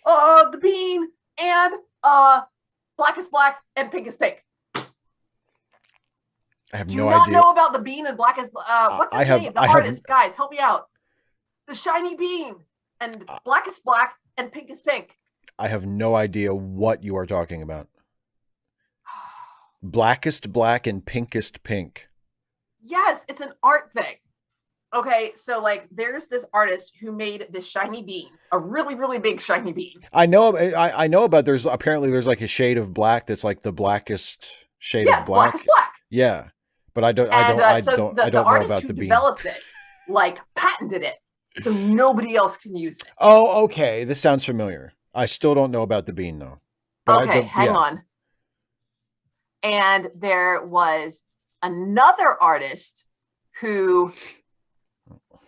the bean and black is black and pink is pink. I have Do no you not idea. know about the bean and black is what's his name? The artist, guys, help me out. The shiny bean and black is black and pink is pink. I have no idea what you are talking about. Blackest black and pinkest pink. Yes, it's an art thing. Okay, so like there's this artist who made this shiny bean, a really, really big shiny bean. I know about there's like a shade of black that's like the blackest shade of black. Black is black. Yeah. But I don't know about the bean. Developed it, like patented it, so nobody else can use it. Oh, okay. This sounds familiar. I still don't know about the bean though. But okay, hang on. And there was another artist who,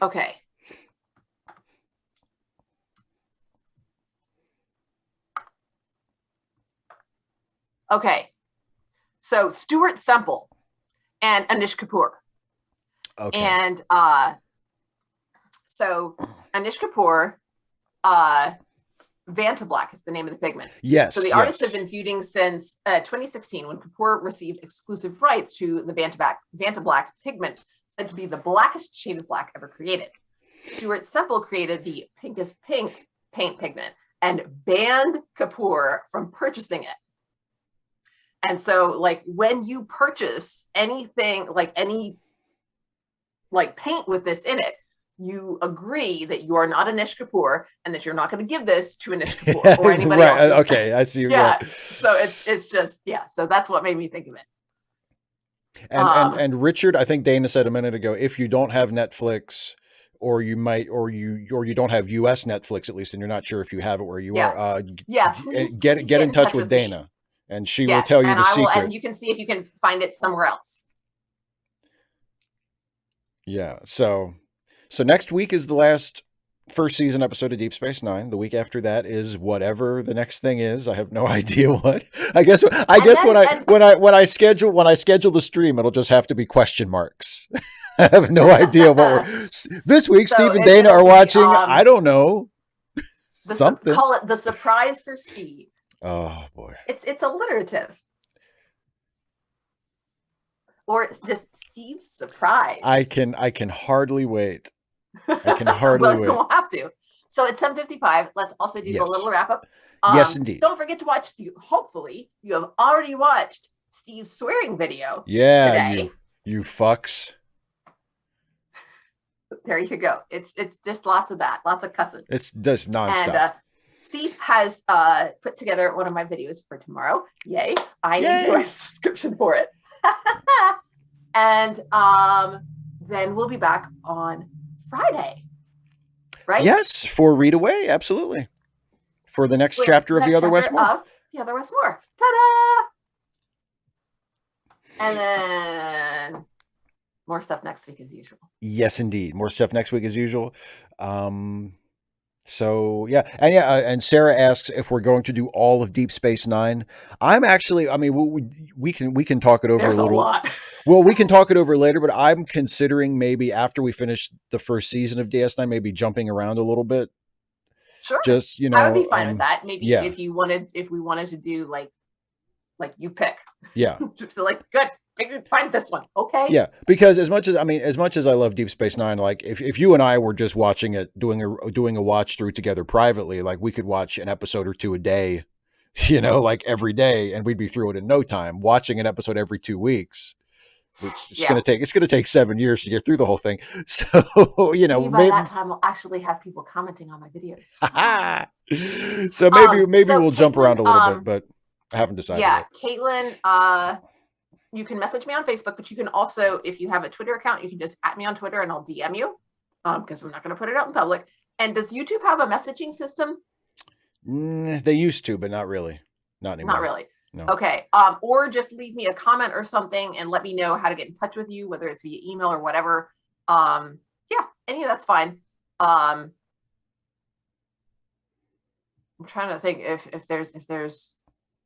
okay. Okay. So Stuart Semple and Anish Kapoor. Okay. And so Anish Kapoor, Vanta Black is the name of the pigment. Yes. So the artists have been feuding since 2016 when Kapoor received exclusive rights to the Vanta Black pigment, said to be the blackest shade of black ever created. Stuart Semple created the pinkest pink paint pigment and banned Kapoor from purchasing it. And so, like, when you purchase anything, like any like paint with this in it, you agree that you are not Anish Kapoor and that you're not going to give this to Anish Kapoor or anybody right. else. Okay, I see. Yeah. So it's just So that's what made me think of it. And Richard, I think Dana said a minute ago, if you don't have Netflix, or you don't have US Netflix at least, and you're not sure if you have it where you are, please get in touch with Dana, and she will tell you the secret. And you can see if you can find it somewhere else. Yeah. So next week is the first season episode of Deep Space Nine. The week after that is whatever the next thing is. I have no idea what. I guess when I schedule the stream, it'll just have to be question marks. I have no idea what this week. Steve and Dana are watching. I don't know. Something. Call it the surprise for Steve. Oh boy. It's alliterative. Or it's just Steve's surprise. I can hardly wait. I can hardly wait. We'll have to. So it's 7:55. Let's also do a little wrap up. Yes, indeed. Don't forget to watch. Hopefully, you have already watched Steve's swearing video. Yeah, today. You fucks. There you go. It's just lots of that, lots of cussing. It's just nonstop. And Steve has put together one of my videos for tomorrow. Yay! I need to write a description for it. And then we'll be back on Friday, right? Yes, for Read Away, absolutely. For the next chapter of The Other Westmore. The Other Westmore. Ta-da! And then more stuff next week as usual. Yes, indeed. More stuff next week as usual. So yeah, and Sarah asks if we're going to do all of Deep Space Nine. I'm actually, I mean, we can talk it over a little. Lot. Well, we can talk it over later, but I'm considering maybe after we finish the first season of DS9, maybe jumping around a little bit. Sure. Just I would be fine with that. Maybe if we wanted to do like you pick. Yeah. So like good. Find this one, okay? Yeah, because as much as I love Deep Space Nine, like if you and I were just watching it, doing a watch through together privately, like we could watch an episode or two a day, like every day, and we'd be through it in no time. Watching an episode every 2 weeks, which Yeah. it's going to take 7 years to get through the whole thing. So, Maybe by that time, I'll actually have people commenting on my videos. so maybe So we'll jump Caitlin, around a little bit, but I haven't decided yeah, yet. Caitlin, you can message me on Facebook, but you can also, if you have a Twitter account, you can just at me on Twitter and I'll DM you, because I'm not going to put it out in public. And does YouTube have a messaging system? They used to, but not really. Not anymore. Not really. No. Okay. Or just leave me a comment or something and let me know how to get in touch with you, whether it's via email or whatever. Yeah, any of that's fine. I'm trying to think if there's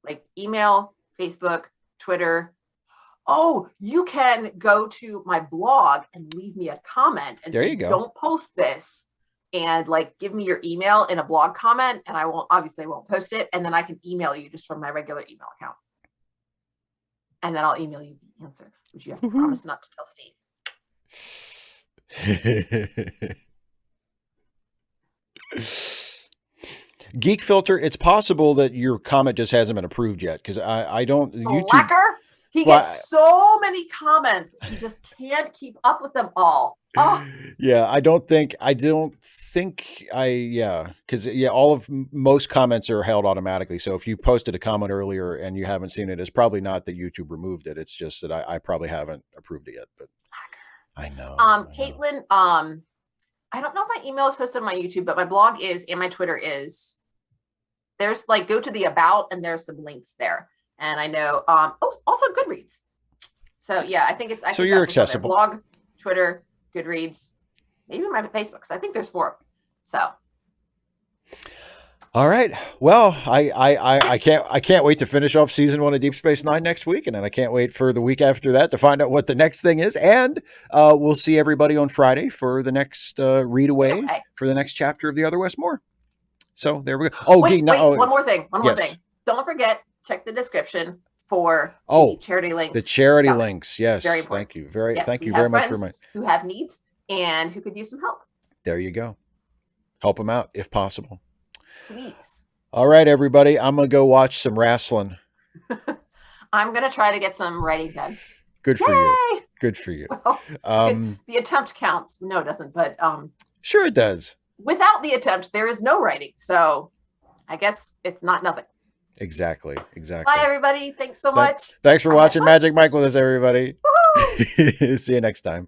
like email, Facebook, Twitter. Oh, you can go to my blog and leave me a comment and there say, you go. Don't post this, and like give me your email in a blog comment, and I won't post it, and then I can email you just from my regular email account, and then I'll email you the answer, which you have to promise not to tell Steve. Geek Filter, it's possible that your comment just hasn't been approved yet, because I don't YouTube. He gets so many comments, he just can't keep up with them all. Oh. Yeah, because most comments are held automatically. So if you posted a comment earlier and you haven't seen it, it's probably not that YouTube removed it. It's just that I probably haven't approved it yet. But I know. Caitlin, I don't know if my email is posted on my YouTube, but my blog is and my Twitter is. There's like go to the about and there's some links there. And I know also Goodreads. So yeah, I think it's so you're accessible. Blog, Twitter, Goodreads, maybe my Facebook. I think there's 4. So all right. Well, I can't wait to finish off season 1 of Deep Space Nine next week, and then I can't wait for the week after that to find out what the next thing is. And we'll see everybody on Friday for the next read away for the next chapter of The Other Westmore. So there we go. Oh, wait, one more thing. More thing. Don't forget, check the description for the charity links. The charity links. Yes. Very thank you. Thank you very much for who have needs and who could use some help. There you go. Help them out if possible. Please. All right, everybody. I'm going to go watch some wrestling. I'm going to try to get some writing done. Good for you. Good for you. Well, the attempt counts. No, it doesn't. But sure it does. Without the attempt, there is no writing. So I guess it's not nothing. Exactly. Bye, everybody. Thanks so much. Thanks for watching Magic Mike with us, everybody. See you next time.